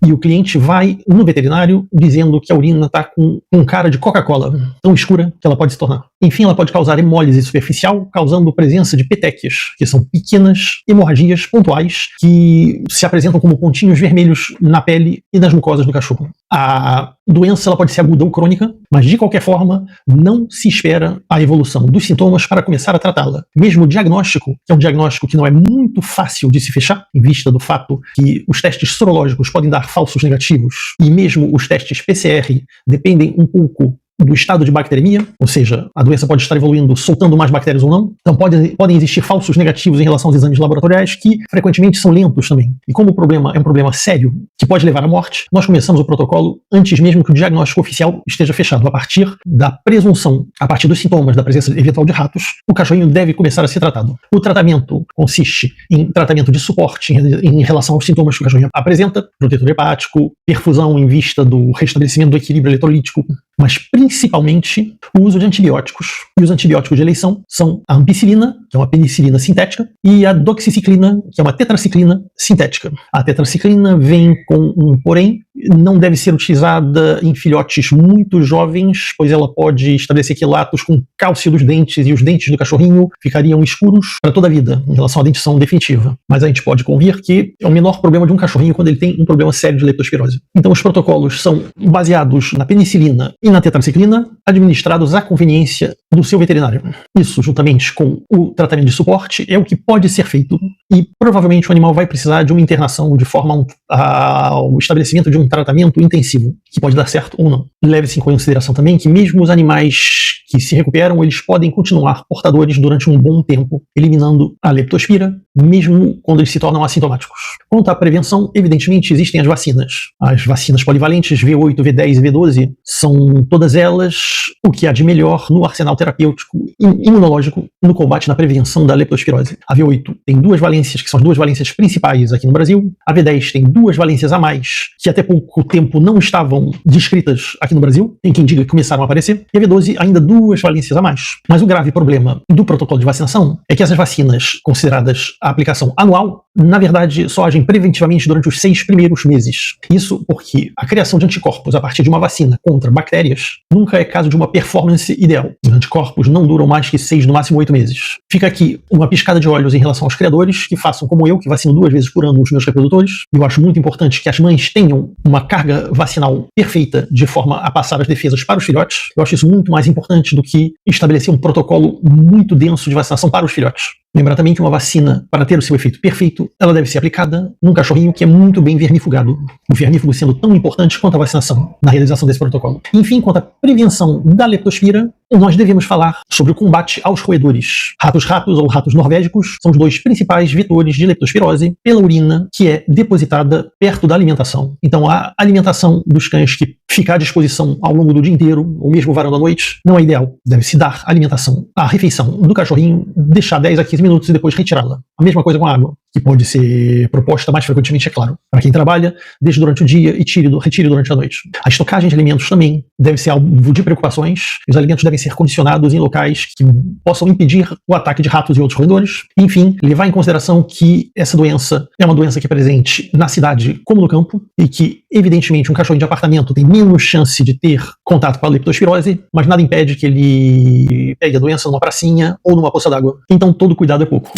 E o cliente vai no veterinário dizendo que a urina está com cara de Coca-Cola, tão escura que ela pode se tornar. Enfim, ela pode causar hemólise superficial, causando presença de petequias, que são pequenas hemorragias pontuais que se apresentam como pontinhos vermelhos na pele e nas mucosas do cachorro. A doença ela pode ser aguda ou crônica, mas de qualquer forma não se espera a evolução dos sintomas para começar a tratá-la. Mesmo o diagnóstico, que é um diagnóstico que não é muito fácil de se fechar, em vista do fato que os testes sorológicos podem dar falsos negativos, e mesmo os testes PCR dependem um pouco do estado de bacteremia, ou seja, a doença pode estar evoluindo soltando mais bactérias ou não. Então podem existir falsos negativos em relação aos exames laboratoriais que frequentemente são lentos também. E como o problema é um problema sério que pode levar à morte, nós começamos o protocolo antes mesmo que o diagnóstico oficial esteja fechado. A partir da presunção, a partir dos sintomas da presença eventual de ratos, o cachorrinho deve começar a ser tratado. O tratamento consiste em tratamento de suporte em relação aos sintomas que o cachorrinho apresenta, protetor hepático, perfusão em vista do restabelecimento do equilíbrio eletrolítico, mas principalmente o uso de antibióticos. E os antibióticos de eleição são a ampicilina, que é uma penicilina sintética, e a doxiciclina, que é uma tetraciclina sintética. A tetraciclina vem com um porém, não deve ser utilizada em filhotes muito jovens, pois ela pode estabelecer quilatos com cálcio dos dentes e os dentes do cachorrinho ficariam escuros para toda a vida, em relação à dentição definitiva. Mas a gente pode convir que é o menor problema de um cachorrinho quando ele tem um problema sério de leptospirose. Então os protocolos são baseados na penicilina e na tetraciclina, administrados à conveniência do seu veterinário. Isso, juntamente com o tratamento de suporte, é o que pode ser feito e provavelmente o animal vai precisar de uma internação de forma ao estabelecimento de um tratamento intensivo, que pode dar certo ou não. Leve-se em consideração também que mesmo os animais que se recuperam, eles podem continuar portadores durante um bom tempo, eliminando a leptospira, mesmo quando eles se tornam assintomáticos. Quanto à prevenção, evidentemente existem as vacinas. As vacinas polivalentes V8, V10 e V12 são todas elas o que há de melhor no arsenal terapêutico e imunológico no combate na prevenção da leptospirose. A V8 tem 2 valências, que são as 2 valências principais aqui no Brasil. A V10 tem 2 valências a mais, que até pouco tempo não estavam descritas aqui no Brasil. Tem quem diga que começaram a aparecer. E a V12 ainda 2 valências a mais. Mas o grave problema do protocolo de vacinação é que essas vacinas, consideradas a aplicação anual, na verdade só agem preventivamente durante os 6 primeiros meses. Isso porque a criação de anticorpos a partir de uma vacina contra bactérias nunca é caso de uma performance ideal. Os anticorpos não duram mais que 6, no máximo 8 meses. Fica aqui uma piscada de olhos em relação aos criadores, que façam como eu, que vacino 2 vezes por ano os meus reprodutores. Eu acho muito importante que as mães tenham uma carga vacinal perfeita de forma a passar as defesas para os filhotes. Eu acho isso muito mais importante do que estabelecer um protocolo muito denso de vacinação para os filhotes. Lembrar também que uma vacina, para ter o seu efeito perfeito, ela deve ser aplicada num cachorrinho que é muito bem vermifugado. O vermífugo sendo tão importante quanto a vacinação na realização desse protocolo. Enfim, quanto à prevenção da leptospira, nós devemos falar sobre o combate aos roedores. Ratos ou ratos norvégicos são os 2 principais vetores de leptospirose pela urina que é depositada perto da alimentação. Então a alimentação dos cães que fica à disposição ao longo do dia inteiro, ou mesmo varando à noite, não é ideal. Deve-se dar alimentação, a refeição do cachorrinho, deixar 10 a 15 minutos e depois retirá-la. A mesma coisa com a água, que pode ser proposta mais frequentemente, é claro, para quem trabalha, deixe durante o dia e retire durante a noite. A estocagem de alimentos também deve ser alvo de preocupações. Os alimentos devem ser condicionados em locais que possam impedir o ataque de ratos e outros roedores. Enfim, levar em consideração que essa doença é uma doença que é presente na cidade como no campo e que, evidentemente, um cachorro de apartamento tem menos chance de ter contato com a leptospirose, mas nada impede que ele pegue a doença numa pracinha ou numa poça d'água. Então todo cuidado é pouco.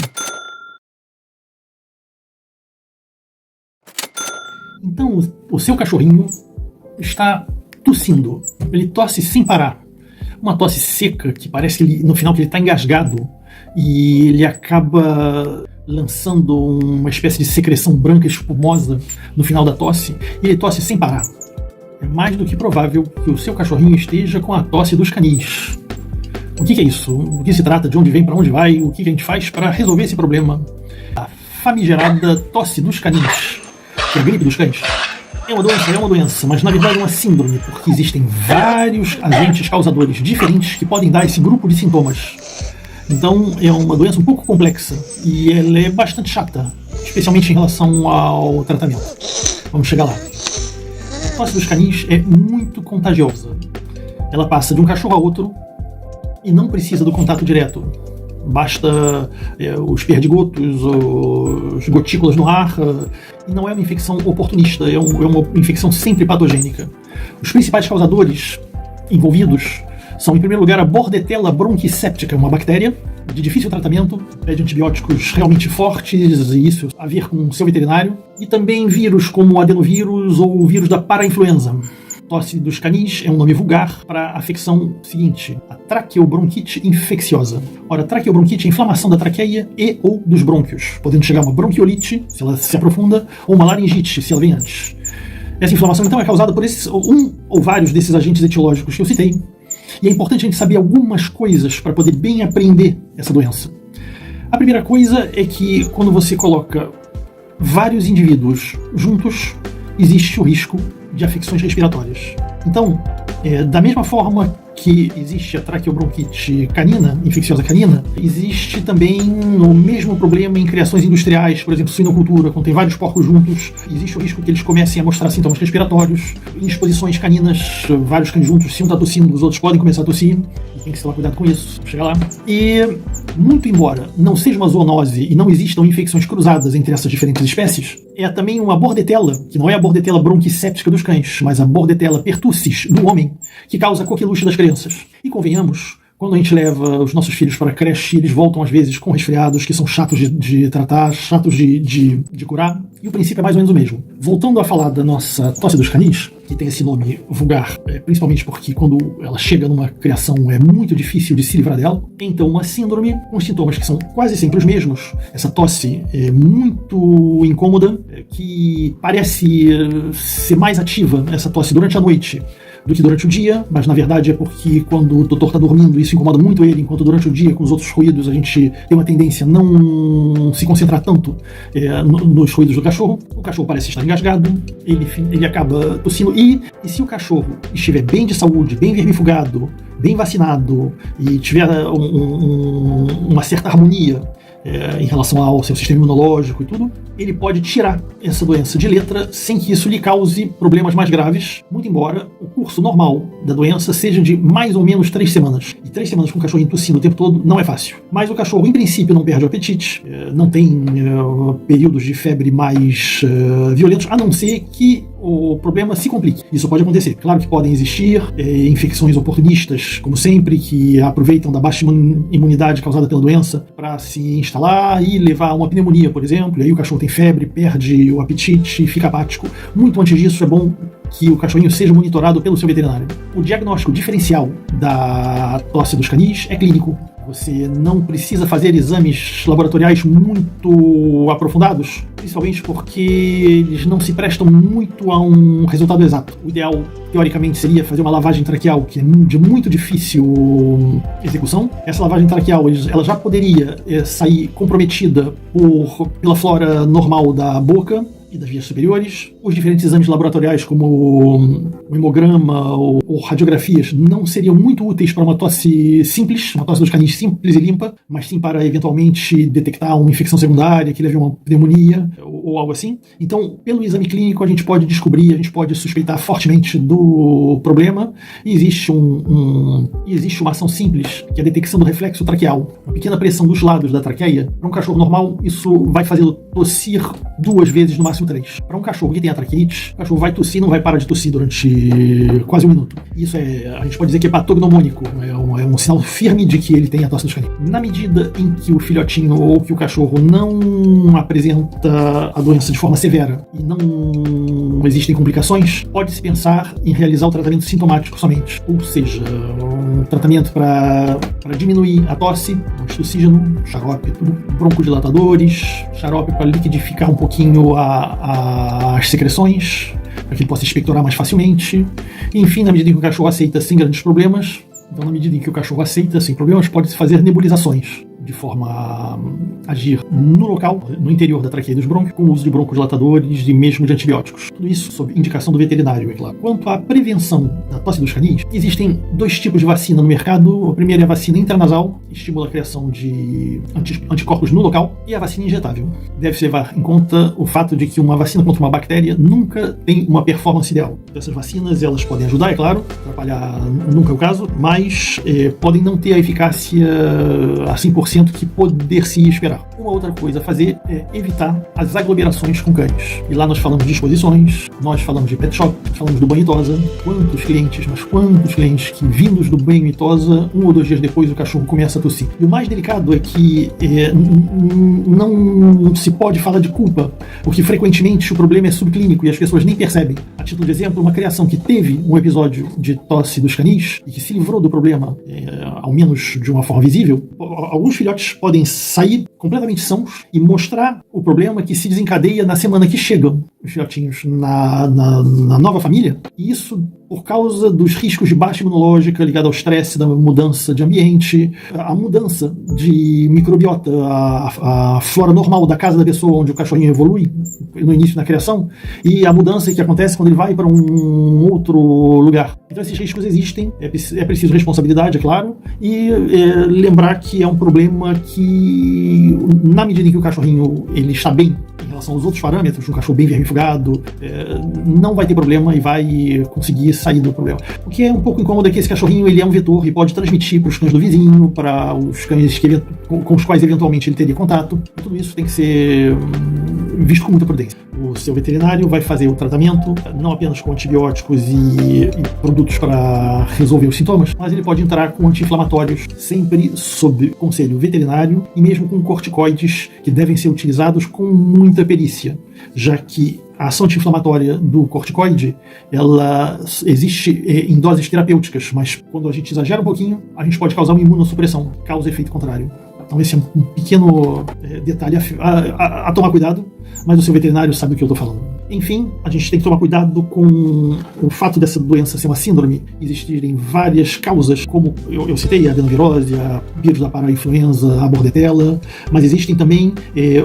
Então o seu cachorrinho está tossindo. Ele tosse sem parar. Uma tosse seca que parece que no final que ele está engasgado e ele acaba lançando uma espécie de secreção branca espumosa no final da tosse, e ele tosse sem parar. É mais do que provável que o seu cachorrinho esteja com a tosse dos canis. O que é isso? O que se trata? De onde vem? Para onde vai? O que a gente faz para resolver esse problema? A famigerada tosse dos canis, que é a gripe dos cães. É uma doença, mas na verdade é uma síndrome, porque existem vários agentes causadores diferentes que podem dar esse grupo de sintomas. Então é uma doença um pouco complexa e ela é bastante chata, especialmente em relação ao tratamento. Vamos chegar lá. A tosse dos canis é muito contagiosa. Ela passa de um cachorro a outro e não precisa do contato direto. Basta os perdigotos, os gotículas no ar, e não é uma infecção oportunista, é uma infecção sempre patogênica. Os principais causadores envolvidos são, em primeiro lugar, a Bordetella bronquicéptica, uma bactéria de difícil tratamento, pede antibióticos realmente fortes, e isso a ver com o seu veterinário, e também vírus como o adenovírus ou o vírus da parainfluenza. Tosse dos canis é um nome vulgar para a afecção seguinte, a traqueobronquite infecciosa. Ora, traqueobronquite é inflamação da traqueia e ou dos brônquios, podendo chegar a uma bronquiolite, se ela se aprofunda, ou uma laringite, se ela vem antes. Essa inflamação, então, é causada por um ou vários desses agentes etiológicos que eu citei, e é importante a gente saber algumas coisas para poder bem apreender essa doença. A primeira coisa é que, quando você coloca vários indivíduos juntos, existe o risco de afecções respiratórias. Então, da mesma forma que existe a traqueobronquite canina, infecciosa canina, existe também o mesmo problema em criações industriais, por exemplo, suinocultura, quando tem vários porcos juntos, existe o risco que eles comecem a mostrar sintomas respiratórios. Em exposições caninas, vários cães juntos, se um está tossindo, os outros podem começar a tossir, e tem que tomar cuidado com isso, chega lá. E, muito embora não seja uma zoonose e não existam infecções cruzadas entre essas diferentes espécies, é também uma Bordetella, que não é a Bordetella bronquicéptica dos cães, mas a Bordetella pertussis do homem, que causa a coqueluche das crianças. E convenhamos, Quando a gente leva os nossos filhos para a creche, eles voltam às vezes com resfriados que são chatos de tratar, chatos de curar, e o princípio é mais ou menos o mesmo. Voltando a falar da nossa tosse dos canis, que tem esse nome vulgar, principalmente porque quando ela chega numa criação é muito difícil de se livrar dela. Então, uma síndrome com sintomas que são quase sempre os mesmos. Essa tosse é muito incômoda, que parece ser mais ativa, essa tosse, durante a noite do que durante o dia, mas na verdade é porque quando o doutor está dormindo isso incomoda muito ele, enquanto durante o dia, com os outros ruídos, a gente tem uma tendência a não se concentrar tanto nos ruídos do cachorro. O cachorro parece estar engasgado, ele acaba tossindo, e se o cachorro estiver bem de saúde, bem vermifugado, bem vacinado e tiver uma certa harmonia em relação ao seu sistema imunológico e tudo, ele pode tirar essa doença de letra sem que isso lhe cause problemas mais graves, muito embora o curso normal da doença seja de mais ou menos 3 semanas. E 3 semanas com o cachorro tossindo o tempo todo não é fácil. Mas o cachorro, em princípio, não perde o apetite, não tem períodos de febre mais violentos, a não ser que o problema se complique. Isso pode acontecer. Claro que podem existir infecções oportunistas, como sempre, que aproveitam da baixa imunidade causada pela doença para se instalar e levar a uma pneumonia, por exemplo, e aí o cachorro tem febre, perde o apetite e fica apático. Muito antes disso, é bom que o cachorrinho seja monitorado pelo seu veterinário. O diagnóstico diferencial da tosse dos canis é clínico. Você não precisa fazer exames laboratoriais muito aprofundados, principalmente porque eles não se prestam muito a um resultado exato. O ideal, teoricamente, seria fazer uma lavagem traqueal, que é de muito difícil execução. Essa lavagem traqueal ela já poderia sair comprometida pela flora normal da boca e das vias superiores. Os diferentes exames laboratoriais, como o hemograma ou radiografias, não seriam muito úteis para uma tosse simples, uma tosse dos canis simples e limpa, mas sim para eventualmente detectar uma infecção secundária que leve a uma pneumonia ou algo assim. Então, pelo exame clínico, a gente pode descobrir, a gente pode suspeitar fortemente do problema, e existe uma ação simples, que é a detecção do reflexo traqueal. Uma pequena pressão dos lados da traqueia. Para um cachorro normal, isso vai fazê-lo tossir 2 vezes, no máximo 3. Para um cachorro que tem a traqueite, o cachorro vai tossir, não vai parar de tossir durante quase 1 minuto. Isso a gente pode dizer que é patognomônico, é um sinal firme de que ele tem a tosse dos canis. Na medida em que o filhotinho ou que o cachorro não apresenta a doença de forma severa e não existem complicações, pode-se pensar em realizar o tratamento sintomático somente, ou seja, um tratamento para diminuir a tosse, antistossígeno, xarope, broncodilatadores, xarope para liquidificar um pouquinho as secreções, para que ele possa expectorar mais facilmente. E, enfim, na medida em que o cachorro aceita sem grandes problemas, então na medida em que o cachorro aceita sem problemas, pode-se fazer nebulizações, de forma a agir no local, no interior da traqueia dos brônquios, com o uso de broncodilatadores e mesmo de antibióticos. Tudo isso sob indicação do veterinário, é claro. Quanto à prevenção da tosse dos canis, existem 2 tipos de vacina no mercado. A primeira é a vacina intranasal, que estimula a criação de anticorpos no local, e a vacina injetável. Deve-se levar em conta o fato de que uma vacina contra uma bactéria nunca tem uma performance ideal. Essas vacinas, elas podem ajudar, é claro, atrapalhar nunca é o caso, mas podem não ter a eficácia a 100% que poder-se esperar. Uma outra coisa a fazer é evitar as aglomerações com cães. E lá nós falamos de exposições, nós falamos de pet shop, falamos do banho e tosa. Quantos clientes que vindos do banho e tosa, 1 ou 2 dias depois o cachorro começa a tossir. E o mais delicado é que não se pode falar de culpa, porque frequentemente o problema é subclínico e as pessoas nem percebem. A título de exemplo, uma criação que teve um episódio de tosse dos canis e que se livrou do problema, ao menos de uma forma visível, alguns filhotes podem sair completamente sãos e mostrar o problema que se desencadeia na semana que chegam os filhotinhos na nova família. E isso por causa dos riscos de baixa imunológica ligada ao estresse da mudança de ambiente, a mudança de microbiota, a flora normal da casa da pessoa onde o cachorrinho evolui no início da criação, e a mudança que acontece quando ele vai para um outro lugar. Então esses riscos existem, é preciso responsabilidade, é claro, e lembrar que é um problema que, na medida em que o cachorrinho ele está bem em relação aos outros parâmetros, um cachorro bem vermifugado, não vai ter problema e vai conseguir sair do problema. O que é um pouco incômodo é que esse cachorrinho ele é um vetor e pode transmitir para os cães do vizinho, para os cães com os quais eventualmente ele teria contato. Tudo isso tem que ser visto com muita prudência. O seu veterinário vai fazer o tratamento, não apenas com antibióticos e produtos para resolver os sintomas, mas ele pode entrar com anti-inflamatórios, sempre sob conselho veterinário, e mesmo com corticoides que devem ser utilizados com muita perícia, já que a ação anti-inflamatória do corticoide, ela existe em doses terapêuticas, mas quando a gente exagera um pouquinho, a gente pode causar uma imunossupressão, causa efeito contrário. Então esse é um pequeno detalhe a tomar cuidado, mas o seu veterinário sabe do que eu estou falando. Enfim, a gente tem que tomar cuidado com o fato dessa doença ser uma síndrome, existirem várias causas, como eu citei, a adenovirose, a vírus da parainfluenza, a bordetela, mas existem também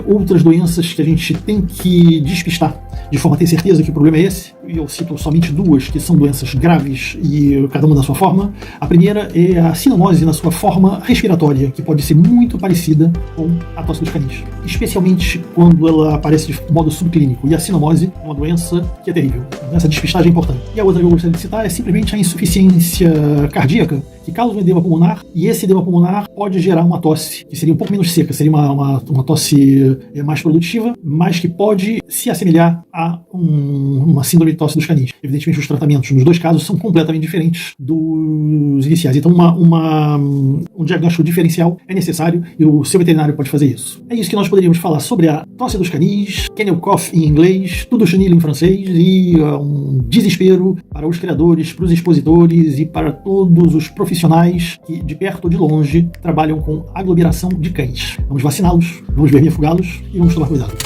outras doenças que a gente tem que despistar, de forma a ter certeza que o problema é esse. E eu cito somente duas que são doenças graves e cada uma da sua forma. A primeira é a cinomose na sua forma respiratória, que pode ser muito parecida com a tosse dos canis, especialmente quando ela aparece de modo subclínico. E a cinomose é uma doença que é terrível. Essa despistagem é importante. E a outra que eu gostaria de citar é simplesmente a insuficiência cardíaca, que causa um edema pulmonar, e esse edema pulmonar pode gerar uma tosse, que seria um pouco menos seca, seria uma tosse mais produtiva, mas que pode se assemelhar a uma síndrome de tosse dos canis. Evidentemente, os tratamentos nos dois casos são completamente diferentes dos iniciais. Então, um diagnóstico diferencial é necessário e o seu veterinário pode fazer isso. É isso que nós poderíamos falar sobre a tosse dos canis, kennel cough em inglês, tudo chenille em francês, e um desespero para os criadores, para os expositores e para todos os profissionais que, de perto ou de longe, trabalham com aglomeração de cães. Vamos vaciná-los, vamos vermifugá-los e vamos tomar cuidado.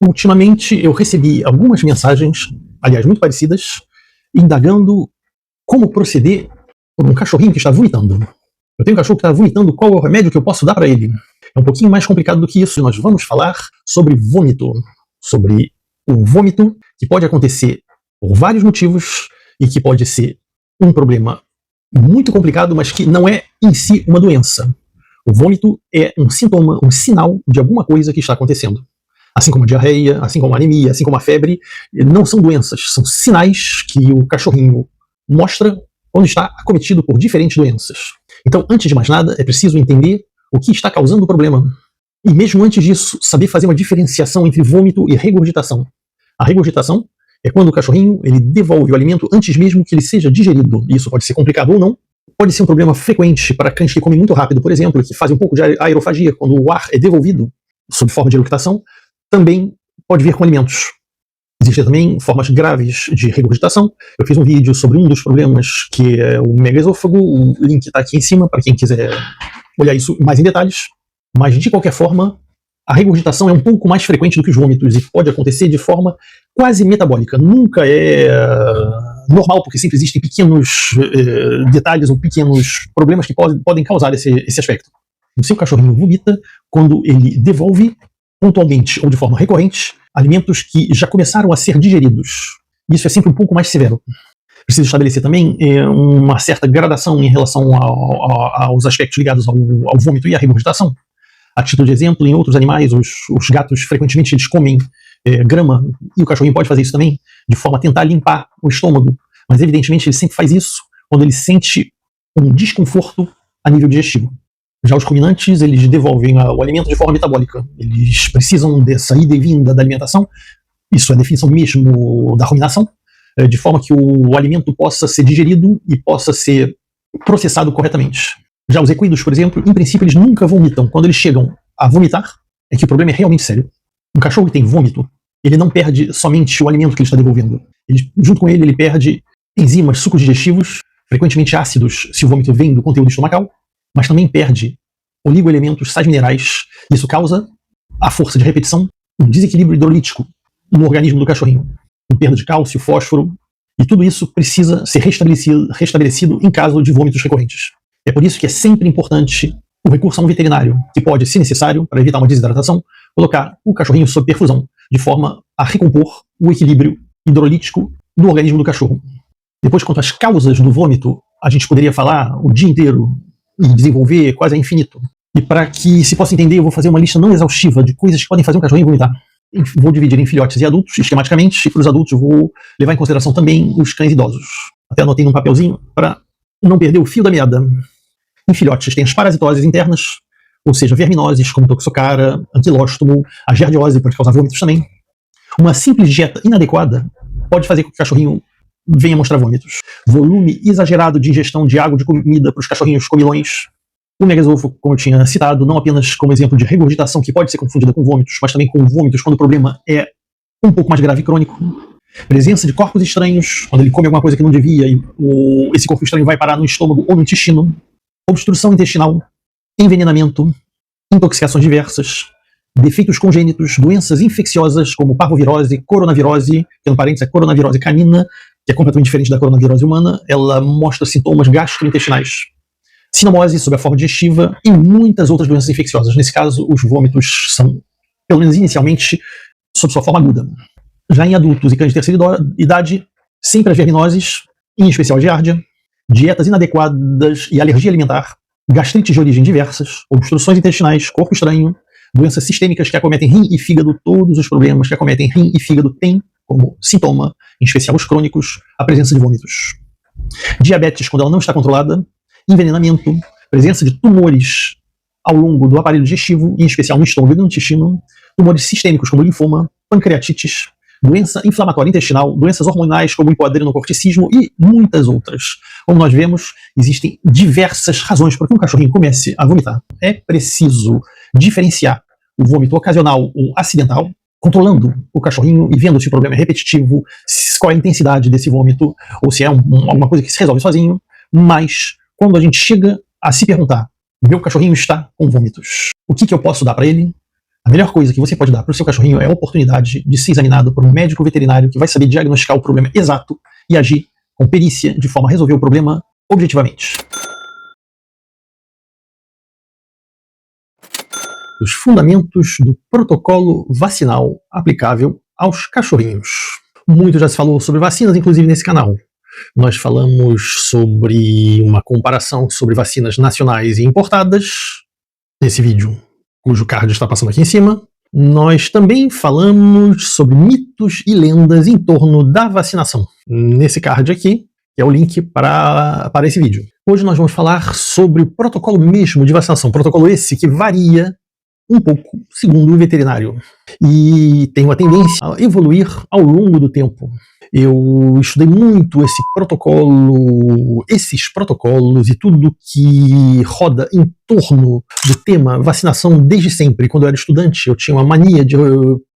Ultimamente eu recebi algumas mensagens, aliás muito parecidas, indagando como proceder por um cachorrinho que está vomitando. Eu tenho um cachorro que está vomitando, qual é o remédio que eu posso dar para ele? É um pouquinho mais complicado do que isso. Nós vamos falar sobre vômito, sobre o vômito que pode acontecer por vários motivos e que pode ser um problema muito complicado, mas que não é em si uma doença. O vômito é um sintoma, um sinal de alguma coisa que está acontecendo. Assim como a diarreia, assim como a anemia, assim como a febre, não são doenças, são sinais que o cachorrinho mostra quando está acometido por diferentes doenças. Então, antes de mais nada, é preciso entender o que está causando o problema. E mesmo antes disso, saber fazer uma diferenciação entre vômito e regurgitação. A regurgitação é quando o cachorrinho ele devolve o alimento antes mesmo que ele seja digerido. Isso pode ser complicado ou não. Pode ser um problema frequente para cães que comem muito rápido, por exemplo, que fazem um pouco de aerofagia, quando o ar é devolvido sob forma de eructação. Também pode vir com alimentos. Existem também formas graves de regurgitação. Eu fiz um vídeo sobre um dos problemas, que é o megaesôfago. O link está aqui em cima, para quem quiser olhar isso mais em detalhes. Mas, de qualquer forma, a regurgitação é um pouco mais frequente do que os vômitos e pode acontecer de forma quase metabólica. Nunca é normal, porque sempre existem pequenos detalhes ou pequenos problemas que podem causar esse aspecto. O seu cachorrinho vomita quando ele devolve pontualmente ou de forma recorrente alimentos que já começaram a ser digeridos. Isso é sempre um pouco mais severo. Preciso estabelecer também uma certa gradação em relação aos aspectos ligados ao vômito e à regurgitação. A título de exemplo, em outros animais, os gatos frequentemente eles comem grama, e o cachorrinho pode fazer isso também, de forma a tentar limpar o estômago. Mas evidentemente ele sempre faz isso quando ele sente um desconforto a nível digestivo. Já os ruminantes, eles devolvem o alimento de forma metabólica. Eles precisam dessa ida e vinda da alimentação. Isso é a definição mesmo da ruminação, de forma que o alimento possa ser digerido e possa ser processado corretamente. Já os equinos, por exemplo, em princípio eles nunca vomitam. Quando eles chegam a vomitar, é que o problema é realmente sério. Um cachorro que tem vômito, ele não perde somente o alimento que ele está devolvendo. Junto com ele perde enzimas, sucos digestivos, frequentemente ácidos, se o vômito vem do conteúdo estomacal, mas também perde oligoelementos, sais minerais. Isso causa a força de repetição, um desequilíbrio hidrolítico no organismo do cachorrinho, uma perda de cálcio, fósforo, e tudo isso precisa ser restabelecido em caso de vômitos recorrentes. É por isso que é sempre importante o recurso a um veterinário, que pode, se necessário, para evitar uma desidratação, colocar o cachorrinho sob perfusão, de forma a recompor o equilíbrio hidrolítico no organismo do cachorro. Depois, quanto às causas do vômito, a gente poderia falar o dia inteiro e desenvolver quase a infinito. E para que se possa entender, eu vou fazer uma lista não exaustiva de coisas que podem fazer um cachorrinho vomitar. Vou dividir em filhotes e adultos, esquematicamente, e para os adultos eu vou levar em consideração também os cães idosos. Até anotei num papelzinho para não perder o fio da meada. Em filhotes tem as parasitoses internas, ou seja, verminoses como toxocara, anquilóstomo, a giardiose pode causar vômitos também. Uma simples dieta inadequada pode fazer com que o cachorrinho venha mostrar vômitos. Volume exagerado de ingestão de água de comida para os cachorrinhos comilões. O megasofo, como eu tinha citado, não apenas como exemplo de regurgitação que pode ser confundida com vômitos, mas também com vômitos quando o problema é um pouco mais grave e crônico. Presença de corpos estranhos, quando ele come alguma coisa que não devia e esse corpo estranho vai parar no estômago ou no intestino. Obstrução intestinal, envenenamento, intoxicações diversas, defeitos congênitos, doenças infecciosas como parvovirose, coronavirose, que no parênteses é coronavirose canina, que é completamente diferente da coronavirose humana, ela mostra sintomas gastrointestinais. Sinomose sob a forma digestiva e muitas outras doenças infecciosas. Nesse caso, os vômitos são, pelo menos inicialmente, sob sua forma aguda. Já em adultos e cães de terceira idade, sempre as verminoses, em especial a giardia, dietas inadequadas e alergia alimentar, gastrites de origem diversas, obstruções intestinais, corpo estranho, doenças sistêmicas que acometem rim e fígado. Todos os problemas que acometem rim e fígado têm como sintoma, em especial os crônicos, a presença de vômitos. Diabetes, quando ela não está controlada, envenenamento, presença de tumores ao longo do aparelho digestivo, em especial no estômago e no intestino, tumores sistêmicos como linfoma, pancreatites, doença inflamatória intestinal, doenças hormonais como hipoadrenocorticismo e muitas outras. Como nós vemos, existem diversas razões para que um cachorrinho comece a vomitar. É preciso diferenciar o vômito ocasional ou acidental, controlando o cachorrinho e vendo se o problema é repetitivo, qual é a intensidade desse vômito, ou se é alguma coisa que se resolve sozinho. Mas quando a gente chega a se perguntar, meu cachorrinho está com vômitos, o que eu posso dar para ele? A melhor coisa que você pode dar para o seu cachorrinho é a oportunidade de ser examinado por um médico veterinário que vai saber diagnosticar o problema exato e agir com perícia de forma a resolver o problema objetivamente. Os fundamentos do protocolo vacinal aplicável aos cachorrinhos. Muito já se falou sobre vacinas, inclusive nesse canal. Nós falamos sobre uma comparação sobre vacinas nacionais e importadas nesse vídeo, cujo card está passando aqui em cima. Nós também falamos sobre mitos e lendas em torno da vacinação, nesse card aqui, que é o link para esse vídeo. Hoje nós vamos falar sobre o protocolo mesmo de vacinação, protocolo esse que varia um pouco segundo o veterinário e tem uma tendência a evoluir ao longo do tempo. Eu estudei muito esses protocolos e tudo que roda em torno do tema vacinação desde sempre. Quando eu era estudante, eu tinha uma mania de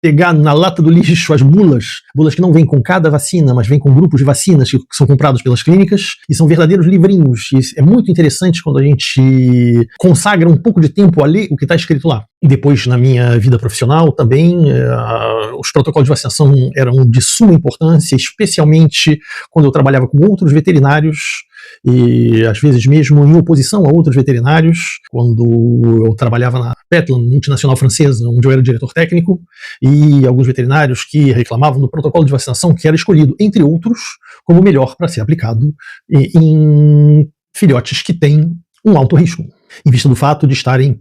pegar na lata do lixo as bulas que não vêm com cada vacina, mas vêm com grupos de vacinas que são comprados pelas clínicas e são verdadeiros livrinhos. E é muito interessante quando a gente consagra um pouco de tempo a ler o que está escrito lá. E depois, na minha vida profissional também, os protocolos de vacinação eram de suma importância, especialmente quando eu trabalhava com outros veterinários e às vezes mesmo em oposição a outros veterinários, quando eu trabalhava na Petland, multinacional francesa, onde eu era diretor técnico, e alguns veterinários que reclamavam do protocolo de vacinação que era escolhido, entre outros, como o melhor para ser aplicado em filhotes que têm um alto risco, em vista do fato de estarem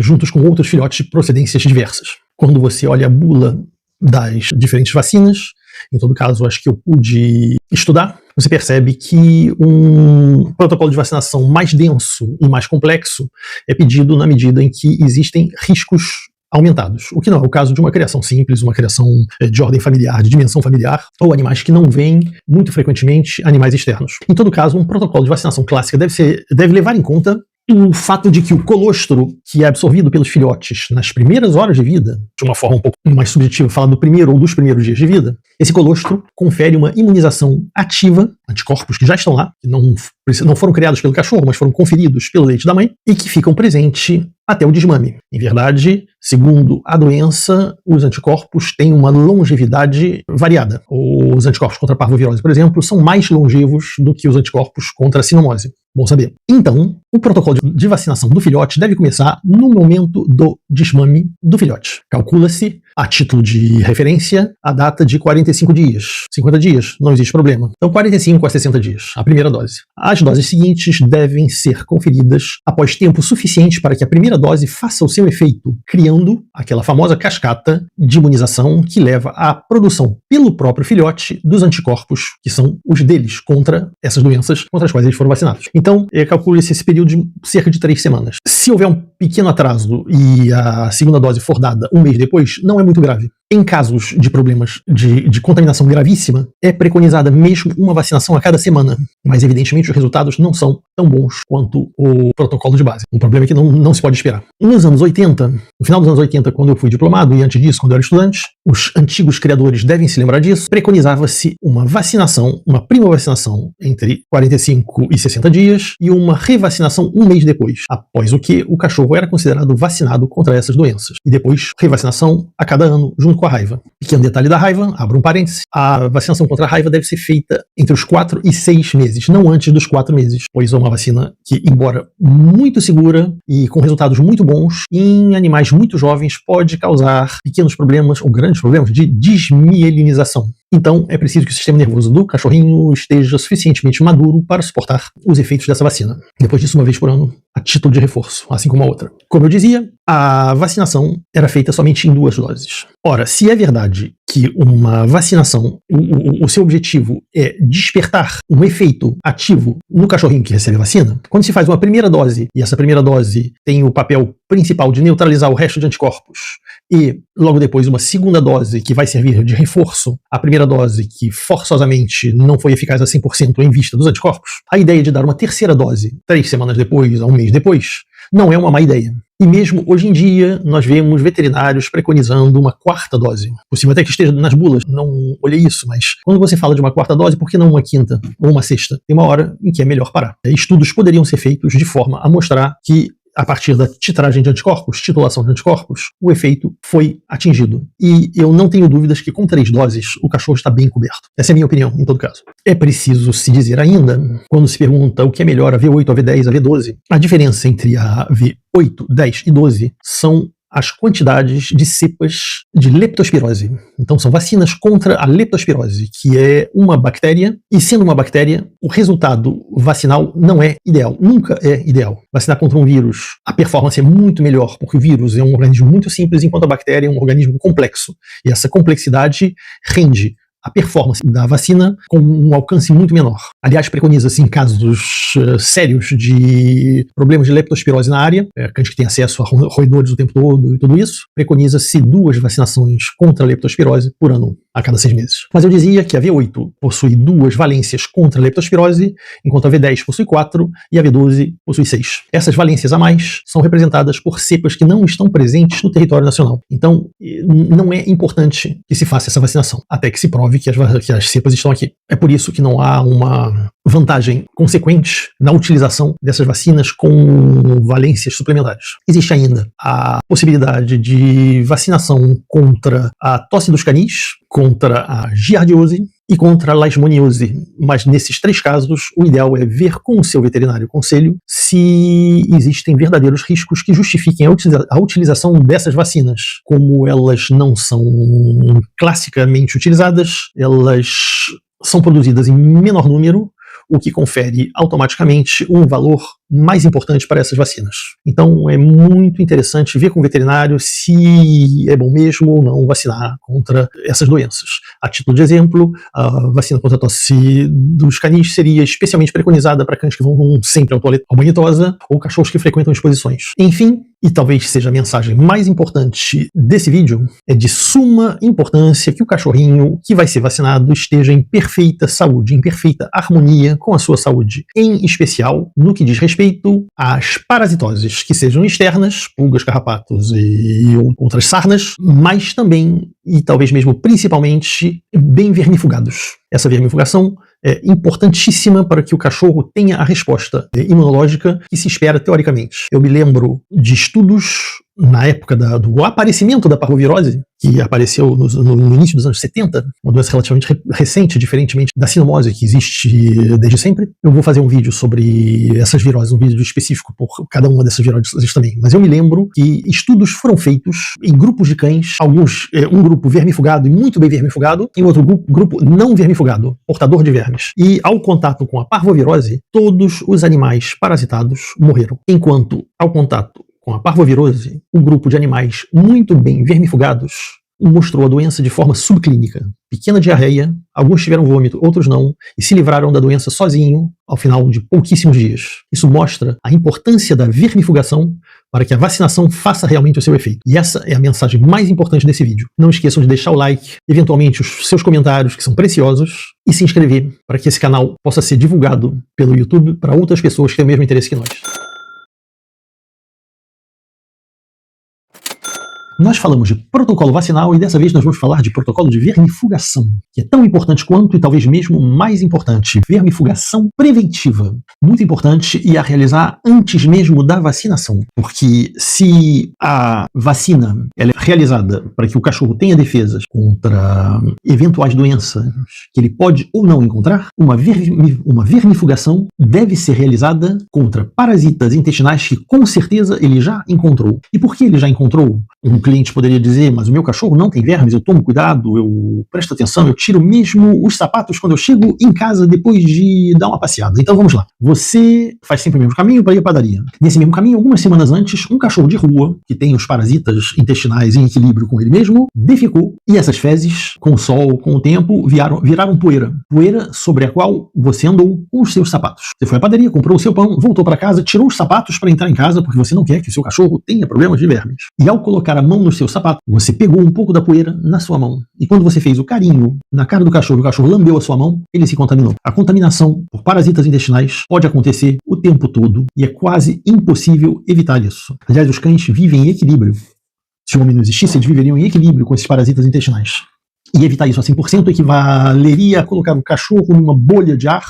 juntos com outros filhotes de procedências diversas. Quando você olha a bula das diferentes vacinas, em todo caso, acho que eu pude estudar, você percebe que um protocolo de vacinação mais denso e mais complexo é pedido na medida em que existem riscos aumentados, o que não é o caso de uma criação simples, uma criação de ordem familiar, de dimensão familiar, ou animais que não veem, muito frequentemente, animais externos. Em todo caso, um protocolo de vacinação clássica deve levar em conta o fato de que o colostro, que é absorvido pelos filhotes nas primeiras horas de vida, de uma forma um pouco mais subjetiva, falar do primeiro ou dos primeiros dias de vida, esse colostro confere uma imunização ativa, anticorpos que já estão lá, que não foram criados pelo cachorro, mas foram conferidos pelo leite da mãe, e que ficam presentes até o desmame. Em verdade, segundo a doença, os anticorpos têm uma longevidade variada. Os anticorpos contra a parvovirose, por exemplo, são mais longevos do que os anticorpos contra a sinomose. Bom saber. Então, o protocolo de vacinação do filhote deve começar no momento do desmame do filhote. Calcula-se a título de referência, a data de 45 dias. 50 dias, não existe problema. Então, 45 a 60 dias, a primeira dose. As doses seguintes devem ser conferidas após tempo suficiente para que a primeira dose faça o seu efeito, criando aquela famosa cascata de imunização que leva à produção pelo próprio filhote dos anticorpos, que são os deles contra essas doenças contra as quais eles foram vacinados. Então, calcule-se esse período de cerca de 3 semanas. Se houver um pequeno atraso e a segunda dose for dada um mês depois, não é muito grave. Em casos de problemas de contaminação gravíssima, é preconizada mesmo uma vacinação a cada semana, mas evidentemente os resultados não são tão bons quanto o protocolo de base. O problema é que não se pode esperar. Nos anos 80, no final dos anos 80, quando eu fui diplomado, e antes disso, quando eu era estudante, os antigos criadores devem se lembrar disso, preconizava-se uma vacinação, uma prima vacinação entre 45 e 60 dias e uma revacinação um mês depois, após o que o cachorro era considerado vacinado contra essas doenças. E depois, revacinação a cada ano, junto com a raiva. Pequeno detalhe da raiva, abro um parêntese, a vacinação contra a raiva deve ser feita entre os 4 e 6 meses, não antes dos 4 meses, pois é uma vacina que, embora muito segura e com resultados muito bons, em animais muito jovens pode causar pequenos problemas ou grandes problemas de desmielinização. Então, é preciso que o sistema nervoso do cachorrinho esteja suficientemente maduro para suportar os efeitos dessa vacina. Depois disso, uma vez por ano, a título de reforço, assim como a outra. Como eu dizia, a vacinação era feita somente em 2 doses. Ora, se é verdade que uma vacinação, o seu objetivo é despertar um efeito ativo no cachorrinho que recebe a vacina, quando se faz uma primeira dose, e essa primeira dose tem o papel principal de neutralizar o resto de anticorpos, e logo depois uma segunda dose que vai servir de reforço à primeira dose que forçosamente não foi eficaz a 100% em vista dos anticorpos, a ideia de dar uma terceira dose 3 semanas depois, ou um mês depois, não é uma má ideia. E mesmo hoje em dia, nós vemos veterinários preconizando uma 4ª dose. Possível até que esteja nas bulas, não olhei isso, mas quando você fala de uma 4ª dose, por que não uma 5ª ou uma 6ª? Tem uma hora em que é melhor parar. Estudos poderiam ser feitos de forma a mostrar que, a partir da titragem de anticorpos, titulação de anticorpos, o efeito foi atingido. E eu não tenho dúvidas que com 3 doses o cachorro está bem coberto. Essa é a minha opinião, em todo caso. É preciso se dizer ainda, quando se pergunta o que é melhor, a V8, a V10, a V12, a diferença entre a V8, 10 e 12 são as quantidades de cepas de leptospirose. Então são vacinas contra a leptospirose, que é uma bactéria, e sendo uma bactéria, o resultado vacinal não é ideal, nunca é ideal. Vacinar contra um vírus, a performance é muito melhor, porque o vírus é um organismo muito simples, enquanto a bactéria é um organismo complexo. E essa complexidade rende a performance da vacina com um alcance muito menor. Aliás, preconiza-se em casos sérios de problemas de leptospirose na área, cães que têm acesso a roedores o tempo todo e tudo isso, preconiza-se 2 vacinações contra a leptospirose por ano, a cada 6 meses. Mas eu dizia que a V8 possui 2 valências contra a leptospirose, enquanto a V10 possui 4 e a V12 possui 6. Essas valências a mais são representadas por cepas que não estão presentes no território nacional. Então, não é importante que se faça essa vacinação, até que se prove que as cepas estão aqui. É por isso que não há uma vantagem consequente na utilização dessas vacinas com valências suplementares. Existe ainda a possibilidade de vacinação contra a tosse dos canis, contra a giardiose e contra a leishmaniose, mas nesses 3 casos o ideal é ver com o seu veterinário conselho se existem verdadeiros riscos que justifiquem a utilização dessas vacinas. Como elas não são classicamente utilizadas, elas são produzidas em menor número, o que confere automaticamente um valor mais importante para essas vacinas. Então é muito interessante ver com o veterinário se é bom mesmo ou não vacinar contra essas doenças. A título de exemplo, a vacina contra a tosse dos canis seria especialmente preconizada para cães que vão sempre ao toalete, ao banho-tosa, ou cachorros que frequentam exposições. Enfim, e talvez seja a mensagem mais importante desse vídeo, é de suma importância que o cachorrinho que vai ser vacinado esteja em perfeita saúde, em perfeita harmonia com a sua saúde, em especial no que diz respeito às parasitoses, que sejam externas, pulgas, carrapatos e outras sarnas, mas também, e talvez mesmo principalmente, bem vermifugados. Essa vermifugação é importantíssima para que o cachorro tenha a resposta imunológica que se espera teoricamente. Eu me lembro de estudos na época do aparecimento da parvovirose, que apareceu no início dos anos 70, uma doença relativamente recente, diferentemente da sinomose, que existe desde sempre. Eu vou fazer um vídeo sobre essas viroses, um vídeo específico por cada uma dessas viroses também. Mas eu me lembro que estudos foram feitos em grupos de cães, um grupo vermifugado e muito bem vermifugado, e outro grupo não vermifugado, portador de vermes. E ao contato com a parvovirose, todos os animais parasitados morreram. Enquanto ao contato com a parvovirose, o grupo de animais muito bem vermifugados mostrou a doença de forma subclínica. Pequena diarreia, alguns tiveram vômito, outros não, e se livraram da doença sozinho ao final de pouquíssimos dias. Isso mostra a importância da vermifugação para que a vacinação faça realmente o seu efeito. E essa é a mensagem mais importante desse vídeo. Não esqueçam de deixar o like, eventualmente os seus comentários, que são preciosos, e se inscrever para que esse canal possa ser divulgado pelo YouTube para outras pessoas que têm o mesmo interesse que nós. Nós falamos de protocolo vacinal e dessa vez nós vamos falar de protocolo de vermifugação, que é tão importante quanto e talvez mesmo mais importante, vermifugação preventiva. Muito importante e a realizar antes mesmo da vacinação, porque se a vacina ela é realizada para que o cachorro tenha defesas contra eventuais doenças que ele pode ou não encontrar, uma vermifugação deve ser realizada contra parasitas intestinais que com certeza ele já encontrou. E por que ele já encontrou? Um cliente poderia dizer, mas o meu cachorro não tem vermes, eu tomo cuidado, eu presto atenção, eu tiro mesmo os sapatos quando eu chego em casa depois de dar uma passeada. Então vamos lá. Você faz sempre o mesmo caminho para ir à padaria. Nesse mesmo caminho, algumas semanas antes, um cachorro de rua, que tem os parasitas intestinais em equilíbrio com ele mesmo, defecou, e essas fezes, com o sol, com o tempo, viraram poeira. Poeira sobre a qual você andou com os seus sapatos. Você foi à padaria, comprou o seu pão, voltou para casa, tirou os sapatos para entrar em casa, porque você não quer que o seu cachorro tenha problemas de vermes. E ao colocar a mão no seu sapato, você pegou um pouco da poeira na sua mão. E quando você fez o carinho na cara do cachorro, o cachorro lambeu a sua mão, ele se contaminou. A contaminação por parasitas intestinais pode acontecer o tempo todo e é quase impossível evitar isso. Aliás, os cães vivem em equilíbrio. Se o homem não existisse, eles viveriam em equilíbrio com esses parasitas intestinais. E evitar isso a 100% equivaleria a colocar o cachorro numa bolha de ar,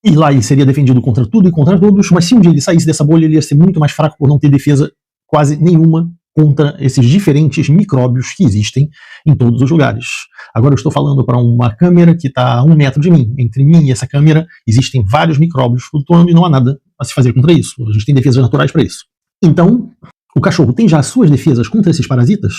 e lá ele seria defendido contra tudo e contra todos, mas se um dia ele saísse dessa bolha, ele ia ser muito mais fraco por não ter defesa quase nenhuma contra esses diferentes micróbios que existem em todos os lugares. Agora eu estou falando para uma câmera que está a 1 metro de mim. Entre mim e essa câmera existem vários micróbios flutuando e não há nada a se fazer contra isso. A gente tem defesas naturais para isso. Então, o cachorro tem já as suas defesas contra esses parasitas,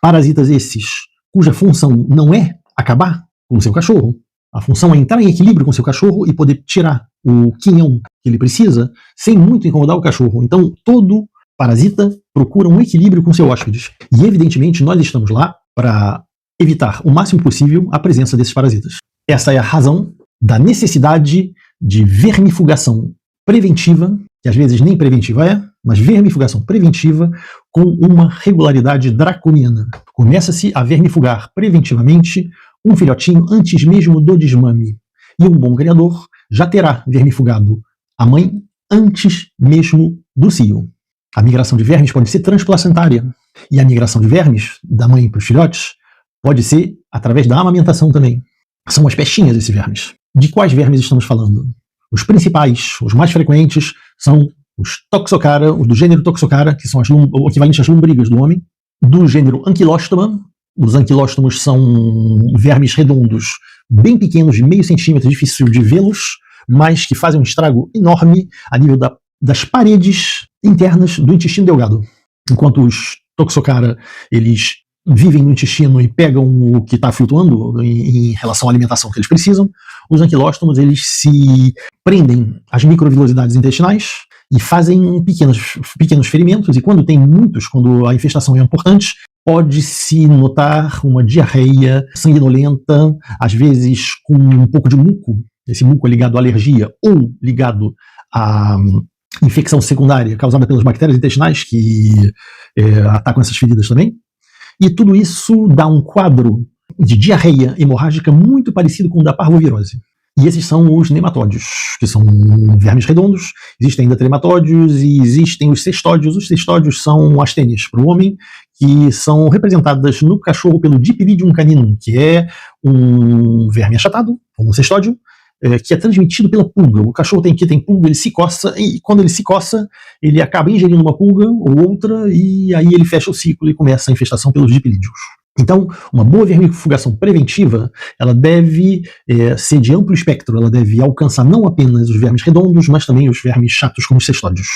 parasitas esses cuja função não é acabar com o seu cachorro. A função é entrar em equilíbrio com o seu cachorro e poder tirar o quinhão que ele precisa sem muito incomodar o cachorro. Então, todo parasita procura um equilíbrio com seus hóspedes. E, evidentemente, nós estamos lá para evitar o máximo possível a presença desses parasitas. Essa é a razão da necessidade de vermifugação preventiva, que às vezes nem preventiva é, mas vermifugação preventiva com uma regularidade draconiana. Começa-se a vermifugar preventivamente um filhotinho antes mesmo do desmame. E um bom criador já terá vermifugado a mãe antes mesmo do cio. A migração de vermes pode ser transplacentária. E a migração de vermes da mãe para os filhotes pode ser através da amamentação também. São as pestinhas esses vermes. De quais vermes estamos falando? Os principais, os mais frequentes, são os Toxocara, os do gênero Toxocara, que são o equivalente às lombrigas do homem. Do gênero Ankylostoma, os ankylostomos são vermes redondos, bem pequenos, de meio centímetro, difícil de vê-los, mas que fazem um estrago enorme a nível das paredes internas do intestino delgado. Enquanto os Toxocara, eles vivem no intestino e pegam o que está flutuando em relação à alimentação que eles precisam, os ankylostomos, eles se prendem às microvilosidades intestinais e fazem pequenos ferimentos, e quando tem muitos, quando a infestação é importante, pode-se notar uma diarreia sanguinolenta, às vezes com um pouco de muco. Esse muco é ligado à alergia ou ligado à infecção secundária causada pelas bactérias intestinais que atacam essas feridas também. E tudo isso dá um quadro de diarreia hemorrágica muito parecido com o da parvovirose. E esses são os nematódios, que são vermes redondos. Existem ainda trematódios e existem os cestódios. Os cestódios são as tênis para o homem, que são representadas no cachorro pelo Dipyridium caninum, que é um verme achatado, como um cestódio, que é transmitido pela pulga. O cachorro tem pulga, ele se coça, e quando ele se coça, ele acaba ingerindo uma pulga ou outra, e aí ele fecha o ciclo e começa a infestação pelos dipilídeos. Então, uma boa vermifugação preventiva, ela deve ser de amplo espectro, ela deve alcançar não apenas os vermes redondos, mas também os vermes chatos como os cestódios.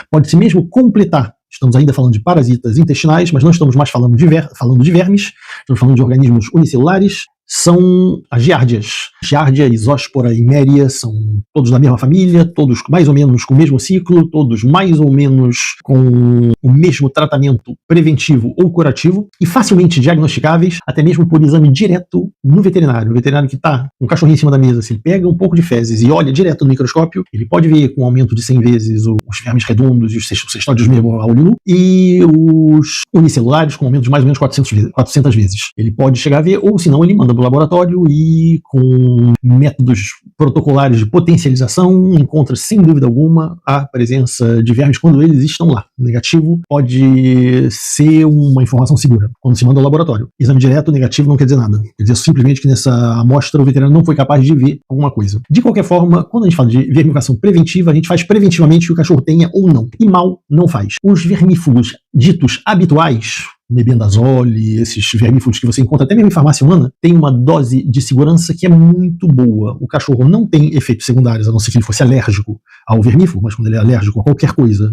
Pode-se mesmo completar. Estamos ainda falando de parasitas intestinais, mas não estamos mais falando de vermes, estamos falando de organismos unicelulares, são as giardias. Giardia, isóspora e méria são todos da mesma família, todos mais ou menos com o mesmo ciclo, todos mais ou menos com o mesmo tratamento preventivo ou curativo e facilmente diagnosticáveis, até mesmo por exame direto no veterinário. O veterinário que está com um cachorrinho em cima da mesa, se ele pega um pouco de fezes e olha direto no microscópio, ele pode ver com um aumento de 100 vezes os vermes redondos e os cestódios mesmo a olho nu, e os unicelulares com um aumento de mais ou menos 400 vezes. Ele pode chegar a ver, ou se não, ele manda do laboratório e com métodos protocolares de potencialização encontra sem dúvida alguma a presença de vermes quando eles estão lá. Negativo pode ser uma informação segura quando se manda ao laboratório. Exame direto negativo não quer dizer nada. Quer dizer simplesmente que nessa amostra o veterinário não foi capaz de ver alguma coisa. De qualquer forma, quando a gente fala de vermifugação preventiva, a gente faz preventivamente que o cachorro tenha ou não. E mal não faz. Os vermífugos ditos habituais, mebendazole, esses vermífugos que você encontra até mesmo em farmácia humana, tem uma dose de segurança que é muito boa. O cachorro não tem efeitos secundários, a não ser que ele fosse alérgico ao vermífugo, mas quando ele é alérgico a qualquer coisa,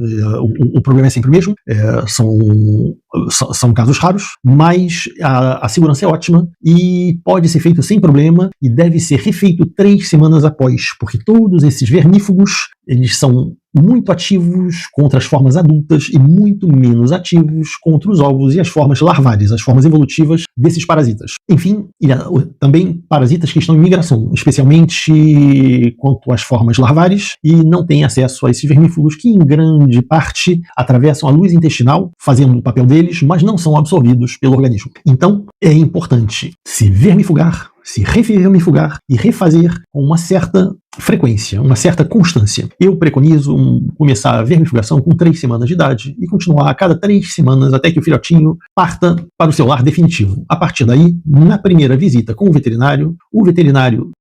o problema é sempre o mesmo, são casos raros, mas a segurança é ótima e pode ser feito sem problema e deve ser refeito 3 semanas após, porque todos esses vermífugos, eles são muito ativos contra as formas adultas e muito menos ativos contra os ovos e as formas larvares, as formas evolutivas desses parasitas. Enfim, também parasitas que estão em migração, especialmente quanto às formas larvares, e não têm acesso a esses vermífugos que, em grande parte, atravessam a luz intestinal, fazendo o papel deles, mas não são absorvidos pelo organismo. Então, é importante se vermifugar, se revermifugar e refazer com uma certa frequência, uma certa constância. Eu preconizo começar a vermifugação com 3 semanas de idade e continuar a cada 3 semanas até que o filhotinho parta para o seu lar definitivo. A partir daí, na primeira visita com o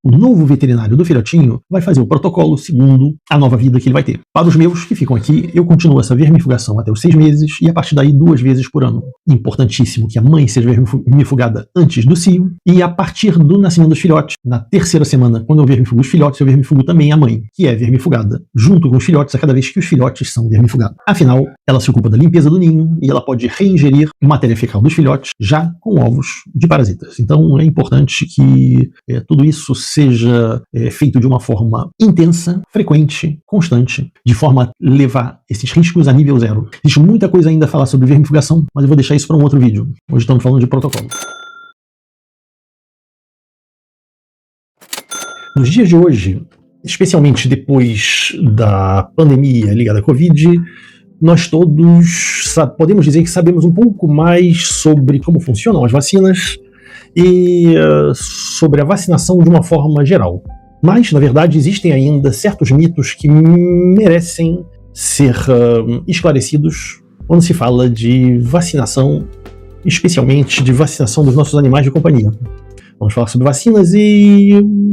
novo veterinário do filhotinho, vai fazer o protocolo segundo a nova vida que ele vai ter. Para os meus que ficam aqui, eu continuo essa vermifugação até os 6 meses e a partir daí 2 vezes por ano. Importantíssimo que a mãe seja vermifugada antes do cio e a partir do nascimento dos filhotes, na 3ª semana, quando eu vermifugo os filhotes, eu vermifugo também a mãe, que é vermifugada, junto com os filhotes a cada vez que os filhotes são vermifugados. Afinal, ela se ocupa da limpeza do ninho e ela pode reingerir matéria fecal dos filhotes já com ovos de parasitas. Então é importante que tudo isso seja feito de uma forma intensa, frequente, constante, de forma a levar esses riscos a nível 0. Existe muita coisa ainda a falar sobre vermifugação, mas eu vou deixar isso para um outro vídeo. Hoje estamos falando de protocolo. Nos dias de hoje, especialmente depois da pandemia ligada à Covid, nós todos podemos dizer que sabemos um pouco mais sobre como funcionam as vacinas e sobre a vacinação de uma forma geral. Mas, na verdade, existem ainda certos mitos que merecem ser esclarecidos quando se fala de vacinação, especialmente de vacinação dos nossos animais de companhia. Vamos falar sobre vacinas e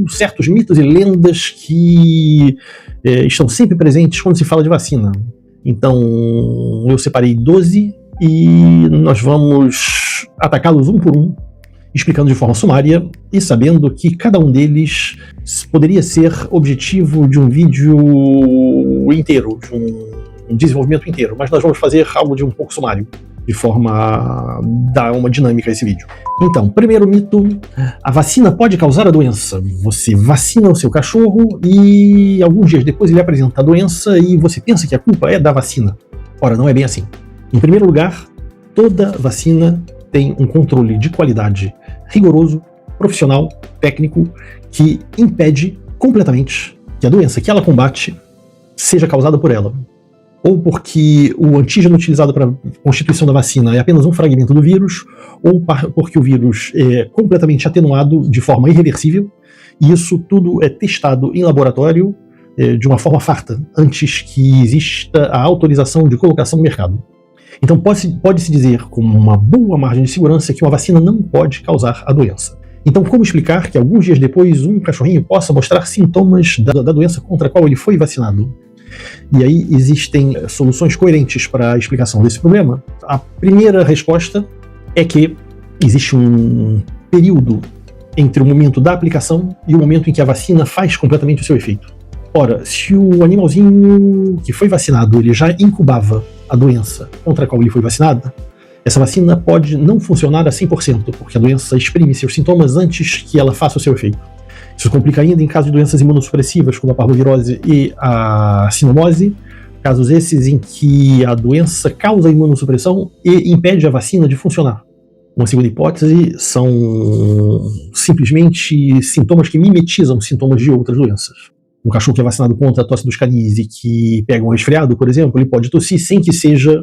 certos mitos e lendas que estão sempre presentes quando se fala de vacina. Então, eu separei 12 e nós vamos atacá-los um por um, explicando de forma sumária e sabendo que cada um deles poderia ser objetivo de um vídeo inteiro, de um desenvolvimento inteiro, mas nós vamos fazer algo de um pouco sumário, de forma a dar uma dinâmica a esse vídeo. Então, primeiro mito: a vacina pode causar a doença. Você vacina o seu cachorro e alguns dias depois ele apresenta a doença e você pensa que a culpa é da vacina. Ora, não é bem assim. Em primeiro lugar, toda vacina tem um controle de qualidade rigoroso, profissional, técnico, que impede completamente que a doença que ela combate seja causada por ela. Ou porque o antígeno utilizado para a constituição da vacina é apenas um fragmento do vírus, ou porque o vírus é completamente atenuado de forma irreversível, e isso tudo é testado em laboratório de uma forma farta, antes que exista a autorização de colocação no mercado. Então pode-se dizer com uma boa margem de segurança que uma vacina não pode causar a doença. Então, como explicar que alguns dias depois um cachorrinho possa mostrar sintomas da doença contra a qual ele foi vacinado? E aí existem soluções coerentes para a explicação desse problema. A primeira resposta é que existe um período entre o momento da aplicação e o momento em que a vacina faz completamente o seu efeito. Ora, se o animalzinho que foi vacinado ele já incubava a doença contra a qual ele foi vacinado, essa vacina pode não funcionar a 100%, porque a doença exprime seus sintomas antes que ela faça o seu efeito. Isso complica ainda em casos de doenças imunossupressivas, como a parvovirose e a sinomose, casos esses em que a doença causa imunossupressão e impede a vacina de funcionar. Uma segunda hipótese são simplesmente sintomas que mimetizam sintomas de outras doenças. Um cachorro que é vacinado contra a tosse dos canis e que pega um resfriado, por exemplo, ele pode tossir sem que seja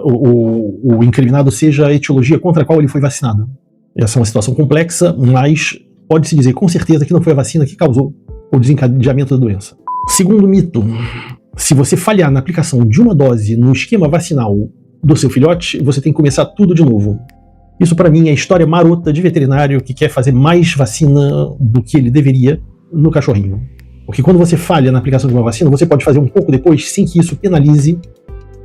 o incriminado seja a etiologia contra a qual ele foi vacinado. Essa é uma situação complexa, mas pode-se dizer com certeza que não foi a vacina que causou o desencadeamento da doença. Segundo mito, se você falhar na aplicação de uma dose no esquema vacinal do seu filhote, você tem que começar tudo de novo. Isso para mim é história marota de veterinário que quer fazer mais vacina do que ele deveria no cachorrinho. Porque quando você falha na aplicação de uma vacina, você pode fazer um pouco depois sem que isso penalize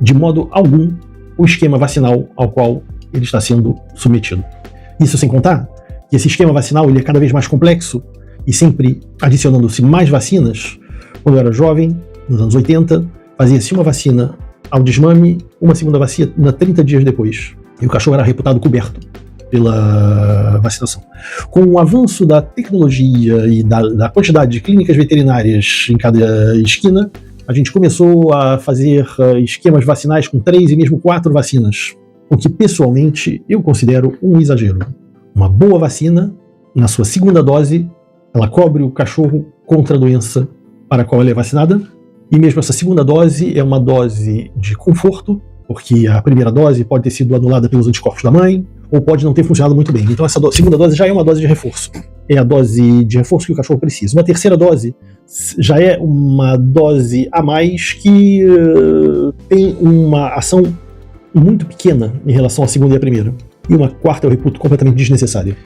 de modo algum o esquema vacinal ao qual ele está sendo submetido. Isso sem contar que esse esquema vacinal ele é cada vez mais complexo e sempre adicionando-se mais vacinas. Quando eu era jovem, nos anos 80, fazia-se uma vacina ao desmame, uma segunda vacina 30 dias depois. E o cachorro era reputado coberto pela vacinação. Com o avanço da tecnologia e da quantidade de clínicas veterinárias em cada esquina, a gente começou a fazer esquemas vacinais com 3 e mesmo 4 vacinas, o que pessoalmente eu considero um exagero. Uma boa vacina, na sua segunda dose, ela cobre o cachorro contra a doença para a qual ela é vacinada, e mesmo essa segunda dose é uma dose de conforto, porque a primeira dose pode ter sido anulada pelos anticorpos da mãe, ou pode não ter funcionado muito bem. Então essa segunda dose já é uma dose de reforço. É a dose de reforço que o cachorro precisa. Uma terceira dose já é uma dose a mais que tem uma ação muito pequena em relação à segunda e à primeira. E uma quarta eu reputo completamente desnecessária.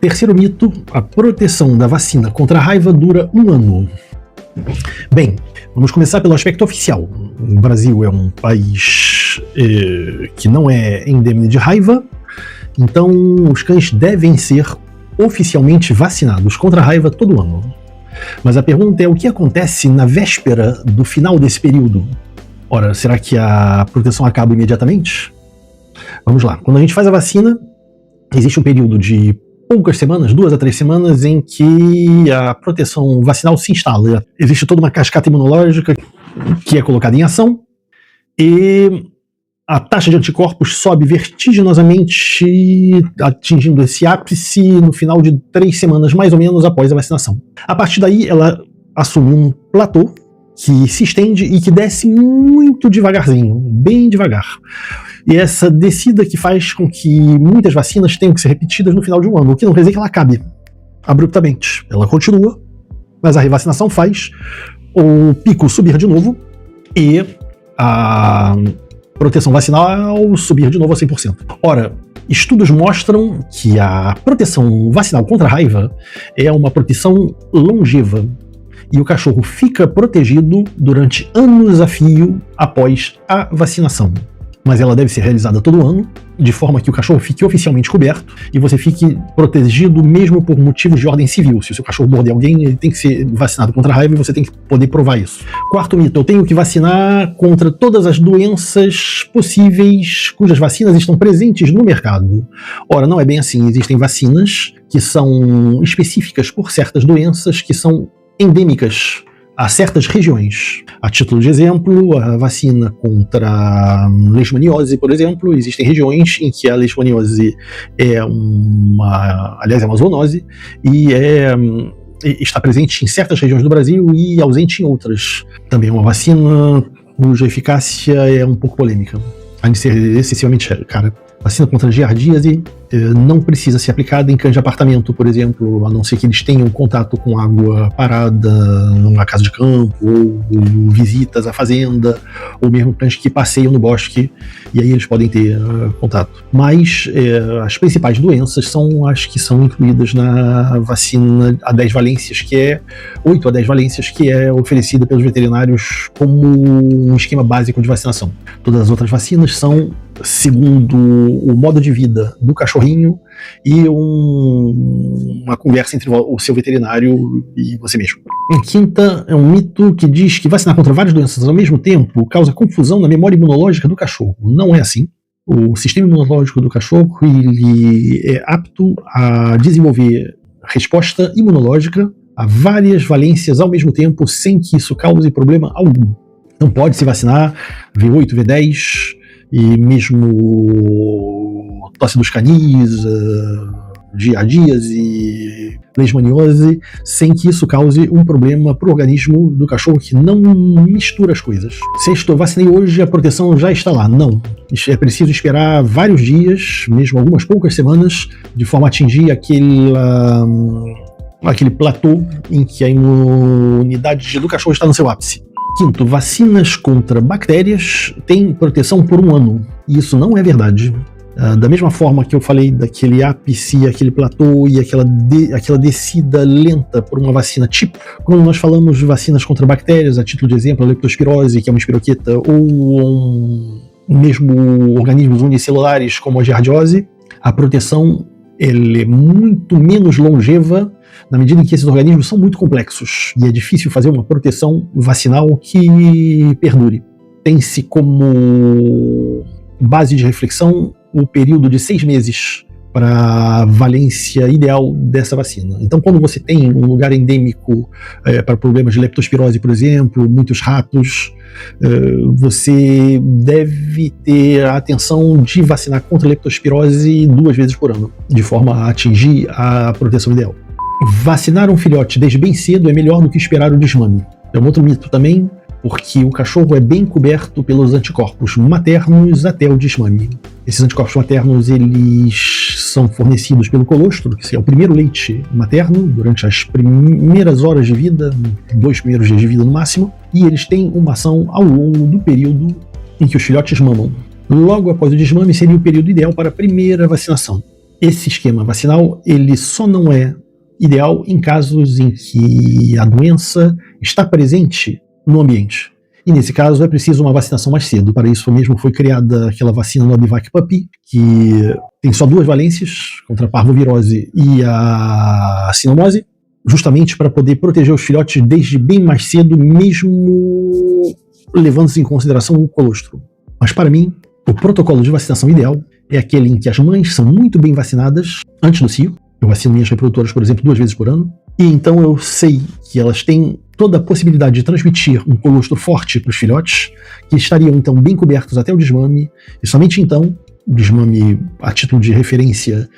Terceiro mito, a proteção da vacina contra a raiva dura 1 ano. Bem, vamos começar pelo aspecto oficial. O Brasil é um país que não é endêmico de raiva, então os cães devem ser oficialmente vacinados contra a raiva todo ano. Mas a pergunta é o que acontece na véspera do final desse período? Ora, será que a proteção acaba imediatamente? Vamos lá, quando a gente faz a vacina, existe um período de poucas semanas, 2 a 3 semanas, em que a proteção vacinal se instala. Existe toda uma cascata imunológica que é colocada em ação e a taxa de anticorpos sobe vertiginosamente, atingindo esse ápice no final de 3 semanas, mais ou menos, após a vacinação. A partir daí, ela assume um platô que se estende e que desce muito devagarzinho, bem devagar. E essa descida que faz com que muitas vacinas tenham que ser repetidas no final de um ano, o que não quer dizer que ela acabe abruptamente. Ela continua, mas a revacinação faz o pico subir de novo e a proteção vacinal subir de novo a 100%. Ora, estudos mostram que a proteção vacinal contra a raiva é uma proteção longeva e o cachorro fica protegido durante anos a fio após a vacinação. Mas ela deve ser realizada todo ano, de forma que o cachorro fique oficialmente coberto e você fique protegido mesmo por motivos de ordem civil. Se o seu cachorro morder alguém, ele tem que ser vacinado contra a raiva e você tem que poder provar isso. Quarto mito, eu tenho que vacinar contra todas as doenças possíveis cujas vacinas estão presentes no mercado. Ora, não é bem assim. Existem vacinas que são específicas por certas doenças que são endêmicas a certas regiões. A título de exemplo, a vacina contra a leishmaniose, por exemplo, existem regiões em que a leishmaniose é uma zoonose e está presente em certas regiões do Brasil e ausente em outras. Também é uma vacina cuja eficácia é um pouco polêmica, além de ser excessivamente cara. Vacina contra giardíase não precisa ser aplicada em cães de apartamento, por exemplo, a não ser que eles tenham contato com água parada numa casa de campo, ou visitas à fazenda, ou mesmo cães que passeiam no bosque, e aí eles podem ter contato. Mas as principais doenças são as que são incluídas na vacina a 10 valências, que é 8 a 10 valências, que é oferecida pelos veterinários como um esquema básico de vacinação. Todas as outras vacinas são segundo o modo de vida do cachorrinho e uma conversa entre o seu veterinário e você mesmo. A quinta é um mito que diz que vacinar contra várias doenças ao mesmo tempo causa confusão na memória imunológica do cachorro. Não é assim. O sistema imunológico do cachorro ele é apto a desenvolver resposta imunológica a várias valências ao mesmo tempo sem que isso cause problema algum. Não pode se vacinar V8, V10 e mesmo tosse dos canis, giardíase, leishmaniose, sem que isso cause um problema para o organismo do cachorro que não mistura as coisas. Se eu vacinei hoje, a proteção já está lá. Não. É preciso esperar vários dias, mesmo algumas poucas semanas, de forma a atingir aquele platô em que a imunidade do cachorro está no seu ápice. Quinto, vacinas contra bactérias têm proteção por 1 ano. E isso não é verdade. Da mesma forma que eu falei daquele ápice, aquele platô e aquela descida lenta por uma vacina tipo, quando nós falamos de vacinas contra bactérias, a título de exemplo, a leptospirose, que é uma espiroqueta, ou mesmo organismos unicelulares como a giardiose, a proteção é muito menos longeva na medida em que esses organismos são muito complexos e é difícil fazer uma proteção vacinal que perdure. Tem-se como base de reflexão o período de 6 meses para a valência ideal dessa vacina. Então, quando você tem um lugar endêmico para problemas de leptospirose, por exemplo, muitos ratos, você deve ter a atenção de vacinar contra a leptospirose 2 vezes por ano, de forma a atingir a proteção ideal. Vacinar um filhote desde bem cedo é melhor do que esperar o desmame. É um outro mito também, porque o cachorro é bem coberto pelos anticorpos maternos até o desmame. Esses anticorpos maternos eles são fornecidos pelo colostro, que é o primeiro leite materno, durante as primeiras horas de vida, 2 primeiros dias de vida no máximo, e eles têm uma ação ao longo do período em que os filhotes mamam. Logo após o desmame seria o período ideal para a primeira vacinação. Esse esquema vacinal ele só não é ideal em casos em que a doença está presente no ambiente. E nesse caso é preciso uma vacinação mais cedo. Para isso mesmo foi criada aquela vacina Novivac Puppy, que tem só 2 valências, contra a parvovirose e a sinomose, justamente para poder proteger os filhotes desde bem mais cedo, mesmo levando-se em consideração o colostro. Mas para mim, o protocolo de vacinação ideal é aquele em que as mães são muito bem vacinadas antes do cio. Eu vacino minhas reprodutoras, por exemplo, 2 vezes por ano. E então eu sei que elas têm toda a possibilidade de transmitir um colostro forte para os filhotes, que estariam então bem cobertos até o desmame, e somente então, o desmame a título de referência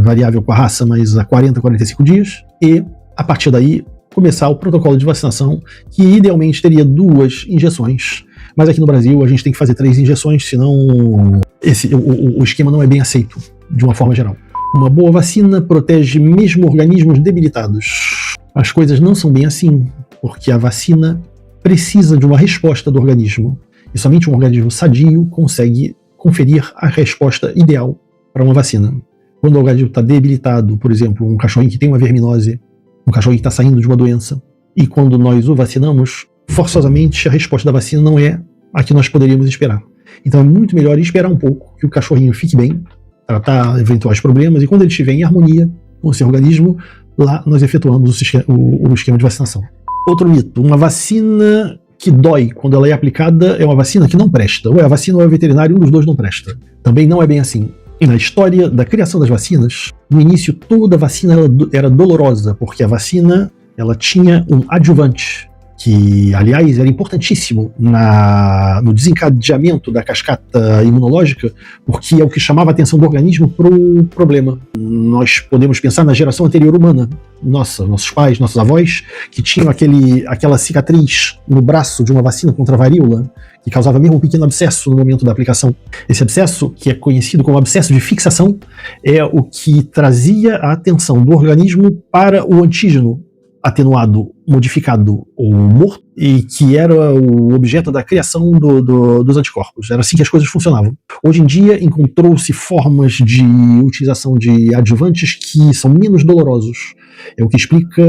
variável com a raça, mas a 40 a 45 dias, e a partir daí começar o protocolo de vacinação, que idealmente teria 2 injeções. Mas aqui no Brasil a gente tem que fazer 3 injeções, senão o esquema não é bem aceito, de uma forma geral. Uma boa vacina protege mesmo organismos debilitados. As coisas não são bem assim, porque a vacina precisa de uma resposta do organismo. E somente um organismo sadio consegue conferir a resposta ideal para uma vacina. Quando o organismo está debilitado, por exemplo, um cachorrinho que tem uma verminose, um cachorrinho que está saindo de uma doença, e quando nós o vacinamos, forçosamente a resposta da vacina não é a que nós poderíamos esperar. Então é muito melhor esperar um pouco que o cachorrinho fique bem, tratar eventuais problemas, e quando ele estiver em harmonia com o seu organismo, lá nós efetuamos o esquema de vacinação. Outro mito, uma vacina que dói quando ela é aplicada é uma vacina que não presta. Ou é a vacina ou é o veterinário, um dos dois não presta. Também não é bem assim. E na história da criação das vacinas, no início toda vacina era dolorosa, porque a vacina ela tinha um adjuvante, que, aliás, era importantíssimo no desencadeamento da cascata imunológica, porque é o que chamava a atenção do organismo para o problema. Nós podemos pensar na geração anterior humana, nossos pais, nossos avós, que tinham aquela cicatriz no braço de uma vacina contra a varíola, que causava mesmo um pequeno abscesso no momento da aplicação. Esse abscesso, que é conhecido como abscesso de fixação, é o que trazia a atenção do organismo para o antígeno atenuado, modificado ou morto, e que era o objeto da criação dos anticorpos. Era assim que as coisas funcionavam. Hoje em dia, encontrou-se formas de utilização de adjuvantes que são menos dolorosos. É o que explica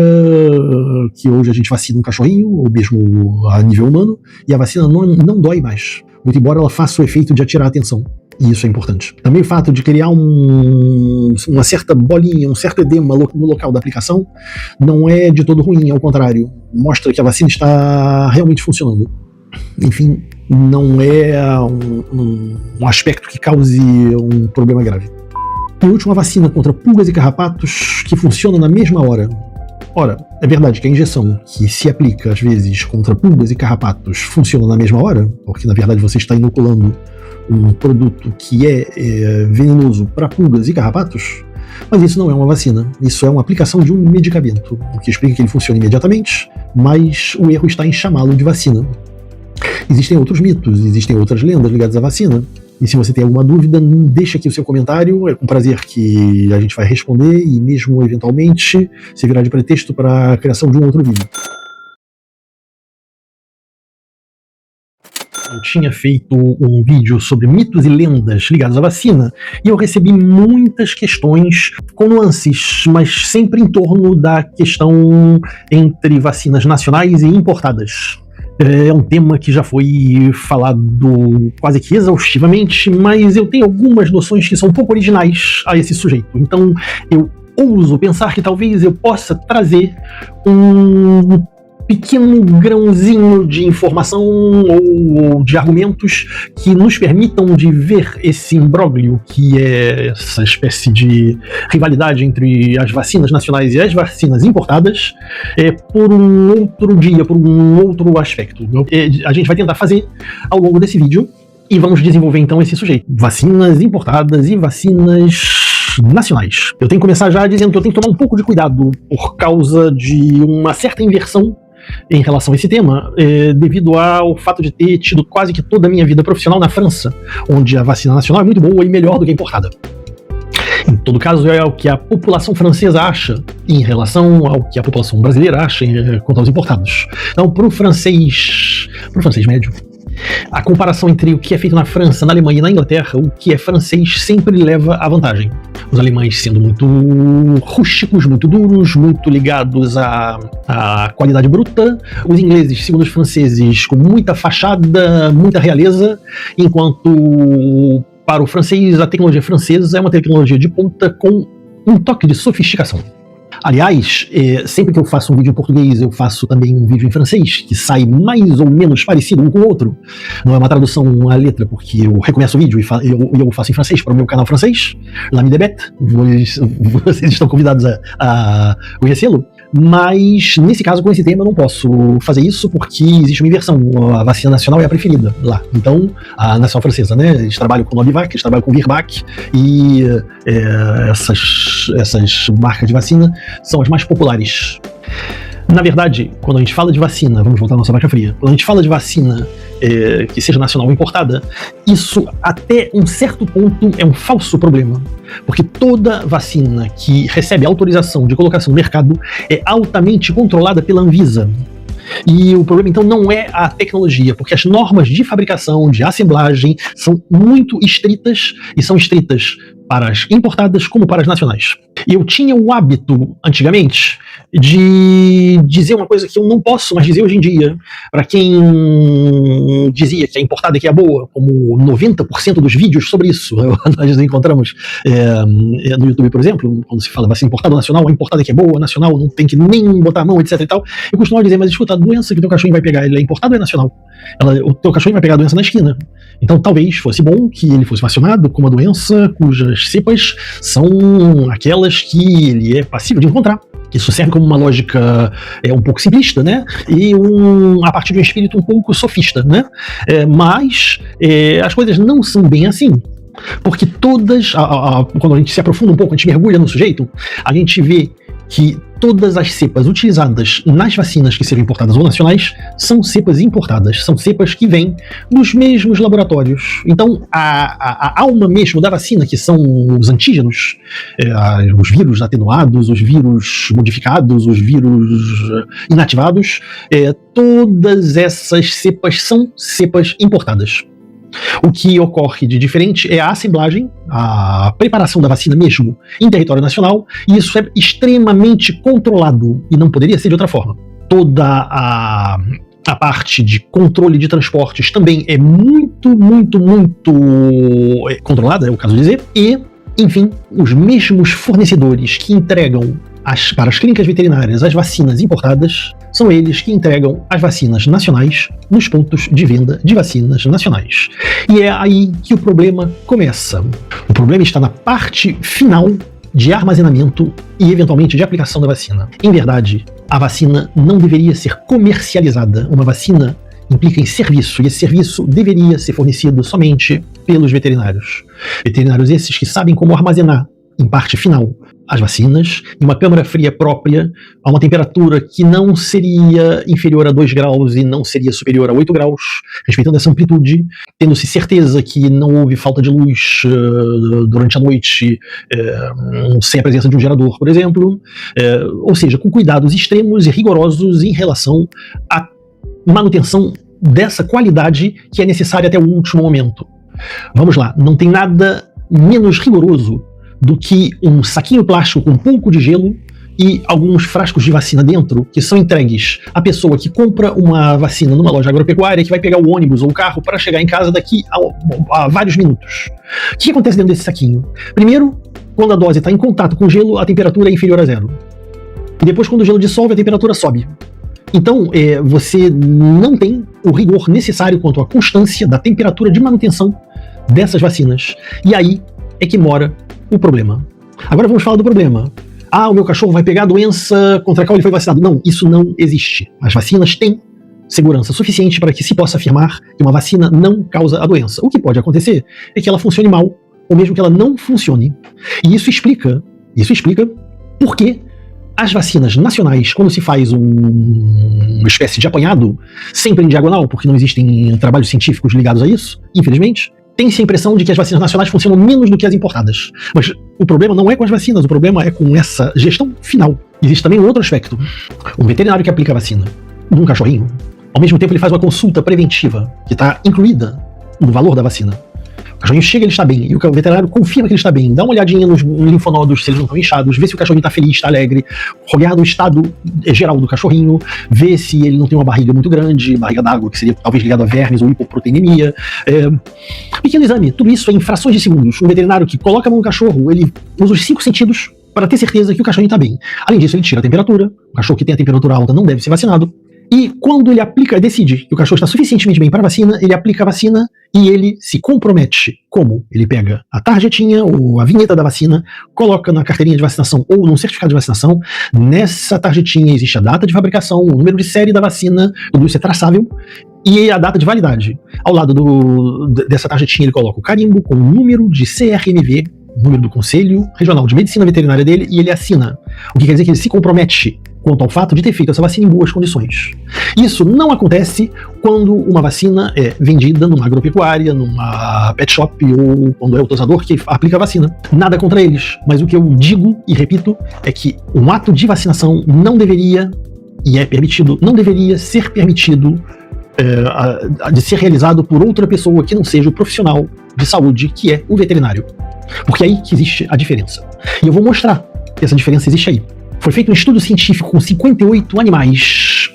que hoje a gente vacina um cachorrinho, ou mesmo a nível humano, e a vacina não dói mais, muito embora ela faça o efeito de atirar a atenção. E isso é importante. Também o fato de criar uma certa bolinha, um certo edema no local da aplicação não é de todo ruim, ao contrário. Mostra que a vacina está realmente funcionando. Enfim, não é um aspecto que cause um problema grave. Por último, a vacina contra pulgas e carrapatos que funciona na mesma hora. Ora, é verdade que a injeção que se aplica às vezes contra pulgas e carrapatos funciona na mesma hora, porque na verdade você está inoculando um produto que é venenoso para pulgas e carrapatos, mas isso não é uma vacina, isso é uma aplicação de um medicamento, o que explica que ele funciona imediatamente, mas o erro está em chamá-lo de vacina. Existem outros mitos, existem outras lendas ligadas à vacina, e se você tem alguma dúvida, deixa aqui o seu comentário, é com prazer que a gente vai responder e mesmo eventualmente servirá de pretexto para a criação de um outro vídeo. Eu tinha feito um vídeo sobre mitos e lendas ligados à vacina e eu recebi muitas questões com nuances, mas sempre em torno da questão entre vacinas nacionais e importadas. É um tema que já foi falado quase que exaustivamente, mas eu tenho algumas noções que são um pouco originais a esse sujeito. Então eu ouso pensar que talvez eu possa trazer um pequeno grãozinho de informação ou de argumentos que nos permitam de ver esse imbróglio que é essa espécie de rivalidade entre as vacinas nacionais e as vacinas importadas por um outro dia, por um outro aspecto. A gente vai tentar fazer ao longo desse vídeo e vamos desenvolver então esse sujeito. Vacinas importadas e vacinas nacionais. Eu tenho que começar já dizendo que eu tenho que tomar um pouco de cuidado por causa de uma certa inversão em relação a esse tema, devido ao fato de ter tido quase que toda a minha vida profissional na França, onde a vacina nacional é muito boa e melhor do que a importada. Em todo caso, é o que a população francesa acha em relação ao que a população brasileira acha quanto aos importados. Então, para o francês médio, a comparação entre o que é feito na França, na Alemanha e na Inglaterra, o que é francês sempre leva à vantagem. Os alemães sendo muito rústicos, muito duros, muito ligados à qualidade bruta. Os ingleses, segundo os franceses, com muita fachada, muita realeza, enquanto para o francês, a tecnologia francesa é uma tecnologia de ponta com um toque de sofisticação. Aliás, sempre que eu faço um vídeo em português, eu faço também um vídeo em francês, que sai mais ou menos parecido um com o outro. Não é uma tradução à letra, porque eu recomeço o vídeo e eu faço em francês para o meu canal francês, L'Ami de Bête, vocês estão convidados a conhecê-lo. Mas, nesse caso, com esse tema, eu não posso fazer isso porque existe uma inversão. A vacina nacional é a preferida lá. Então, a nacional francesa, né? Eles trabalham com Novivac, eles trabalham com Virbac e essas marcas de vacina são as mais populares. Na verdade, quando a gente fala de vacina, vamos voltar à nossa vaca fria, quando a gente fala de vacina que seja nacional ou importada, isso até um certo ponto é um falso problema, porque toda vacina que recebe autorização de colocação no mercado é altamente controlada pela Anvisa. E o problema então não é a tecnologia, porque as normas de fabricação, de assemblagem são muito estritas, e são estritas para as importadas como para as nacionais. Eu tinha o hábito, antigamente, de dizer uma coisa que eu não posso mais dizer hoje em dia, para quem dizia que a importada é que é boa, como 90% dos vídeos sobre isso nós encontramos no YouTube, por exemplo, quando se fala vacina importada ou nacional, a importada é que é boa, a nacional não tem que nem botar a mão, etc e tal. Eu costumo dizer, mas escuta, a doença que o teu cachorro vai pegar, ele é importada ou é nacional? O teu cachorro vai pegar a doença na esquina. Então talvez fosse bom que ele fosse vacinado com uma doença cujas cepas são aquelas que ele é passível de encontrar Isso serve como uma lógica um pouco simplista, né? E a partir de um espírito um pouco sofista, né? Mas as coisas não são bem assim. Porque quando a gente se aprofunda um pouco, a gente mergulha no sujeito, a gente vê que todas as cepas utilizadas nas vacinas que sejam importadas ou nacionais são cepas importadas, são cepas que vêm dos mesmos laboratórios. Então, a alma mesmo da vacina, que são os antígenos, os vírus atenuados, os vírus modificados, os vírus inativados, todas essas cepas são cepas importadas. O que ocorre de diferente é a assemblagem, a preparação da vacina mesmo em território nacional, e isso é extremamente controlado, e não poderia ser de outra forma. Toda a parte de controle de transportes também é muito controlada, é o caso de dizer, e, enfim, os mesmos fornecedores que entregam para as clínicas veterinárias as vacinas importadas são eles que entregam as vacinas nacionais nos pontos de venda de vacinas nacionais. E é aí que o problema começa. O problema está na parte final de armazenamento e, eventualmente, de aplicação da vacina. Em verdade, a vacina não deveria ser comercializada. Uma vacina implica em serviço, e esse serviço deveria ser fornecido somente pelos veterinários. Veterinários esses que sabem como armazenar, em parte final, as vacinas em uma câmara fria própria, a uma temperatura que não seria inferior a 2 graus e não seria superior a 8 graus, respeitando essa amplitude, tendo-se certeza que não houve falta de luz durante a noite, sem a presença de um gerador, por exemplo, ou seja, com cuidados extremos e rigorosos em relação à manutenção dessa qualidade que é necessária até o último momento. Vamos lá, não tem nada menos rigoroso do que um saquinho plástico com um pouco de gelo e alguns frascos de vacina dentro, que são entregues à pessoa que compra uma vacina numa loja agropecuária, que vai pegar o ônibus ou o carro para chegar em casa daqui a vários minutos. O que acontece dentro desse saquinho? Primeiro, quando a dose está em contato com o gelo, a temperatura é inferior a 0. E depois, quando o gelo dissolve, a temperatura sobe. Então, você não tem o rigor necessário quanto à constância da temperatura de manutenção dessas vacinas. E aí é que mora o problema. Agora vamos falar do problema. O meu cachorro vai pegar a doença contra a qual ele foi vacinado. Não, isso não existe. As vacinas têm segurança suficiente para que se possa afirmar que uma vacina não causa a doença. O que pode acontecer é que ela funcione mal, ou mesmo que ela não funcione. E isso explica por que as vacinas nacionais, quando se faz uma espécie de apanhado, sempre em diagonal, porque não existem trabalhos científicos ligados a isso, infelizmente, tem-se a impressão de que as vacinas nacionais funcionam menos do que as importadas. Mas o problema não é com as vacinas, o problema é com essa gestão final. Existe também um outro aspecto. Um veterinário que aplica a vacina num cachorrinho, ao mesmo tempo ele faz uma consulta preventiva, que está incluída no valor da vacina. O cachorrinho chega, ele está bem, e o veterinário confirma que ele está bem, dá uma olhadinha nos linfonodos, se eles não estão inchados, vê se o cachorrinho está feliz, está alegre, olhar no estado geral do cachorrinho, vê se ele não tem uma barriga muito grande, barriga d'água, que seria talvez ligado a vermes ou hipoproteinemia. Pequeno exame, tudo isso em frações de segundos. Um veterinário que coloca a mão no cachorro, ele usa os 5 sentidos para ter certeza que o cachorrinho está bem. Além disso, ele tira a temperatura, o cachorro que tem a temperatura alta não deve ser vacinado. E quando ele decide que o cachorro está suficientemente bem para a vacina, ele aplica a vacina e ele se compromete. Como? Ele pega a tarjetinha ou a vinheta da vacina, coloca na carteirinha de vacinação ou num certificado de vacinação. Nessa tarjetinha existe a data de fabricação, o número de série da vacina, tudo isso é traçável, e a data de validade. Ao lado dessa tarjetinha ele coloca o carimbo com o número de CRMV, número do Conselho Regional de Medicina Veterinária dele, e ele assina. O que quer dizer que ele se compromete quanto ao fato de ter feito essa vacina em boas condições. Isso não acontece quando uma vacina é vendida numa agropecuária, numa pet shop, ou quando é o tosador que aplica a vacina. Nada contra eles, mas o que eu digo e repito é que um ato de vacinação não deveria, e é permitido, não deveria ser permitido de ser realizado por outra pessoa que não seja o profissional de saúde, que é o veterinário. Porque é aí que existe a diferença. E eu vou mostrar que essa diferença existe aí. Foi feito um estudo científico com 58 animais,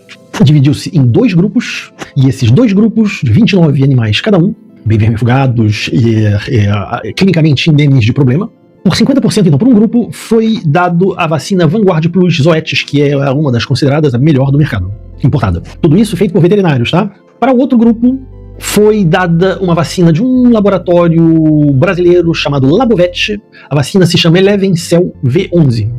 dividiu-se em 2 grupos, e esses 2 grupos, de 29 animais cada um, bem vermifugados e clinicamente indemnes de problema. Por 50%, então, por um grupo, foi dado a vacina Vanguard Plus Zoetis, que é uma das consideradas a melhor do mercado, importada. Tudo isso feito por veterinários, tá? Para o outro grupo, foi dada uma vacina de um laboratório brasileiro chamado Labovet. A vacina se chama Eleven Cell V11.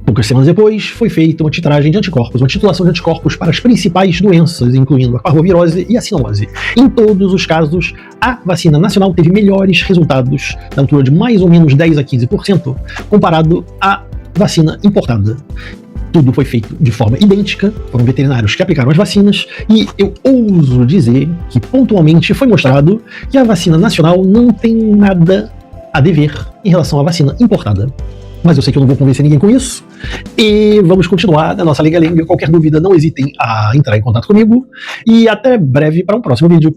Poucas semanas depois, foi feita uma titragem de anticorpos, uma titulação de anticorpos para as principais doenças, incluindo a parvovirose e a sinomose. Em todos os casos, a vacina nacional teve melhores resultados, na altura de mais ou menos 10 a 15%, comparado à vacina importada. Tudo foi feito de forma idêntica, foram veterinários que aplicaram as vacinas, e eu ouso dizer que pontualmente foi mostrado que a vacina nacional não tem nada a dever em relação à vacina importada. Mas eu sei que eu não vou convencer ninguém com isso, e vamos continuar na nossa lenga-lenga. Qualquer dúvida, não hesitem a entrar em contato comigo, e até breve para um próximo vídeo.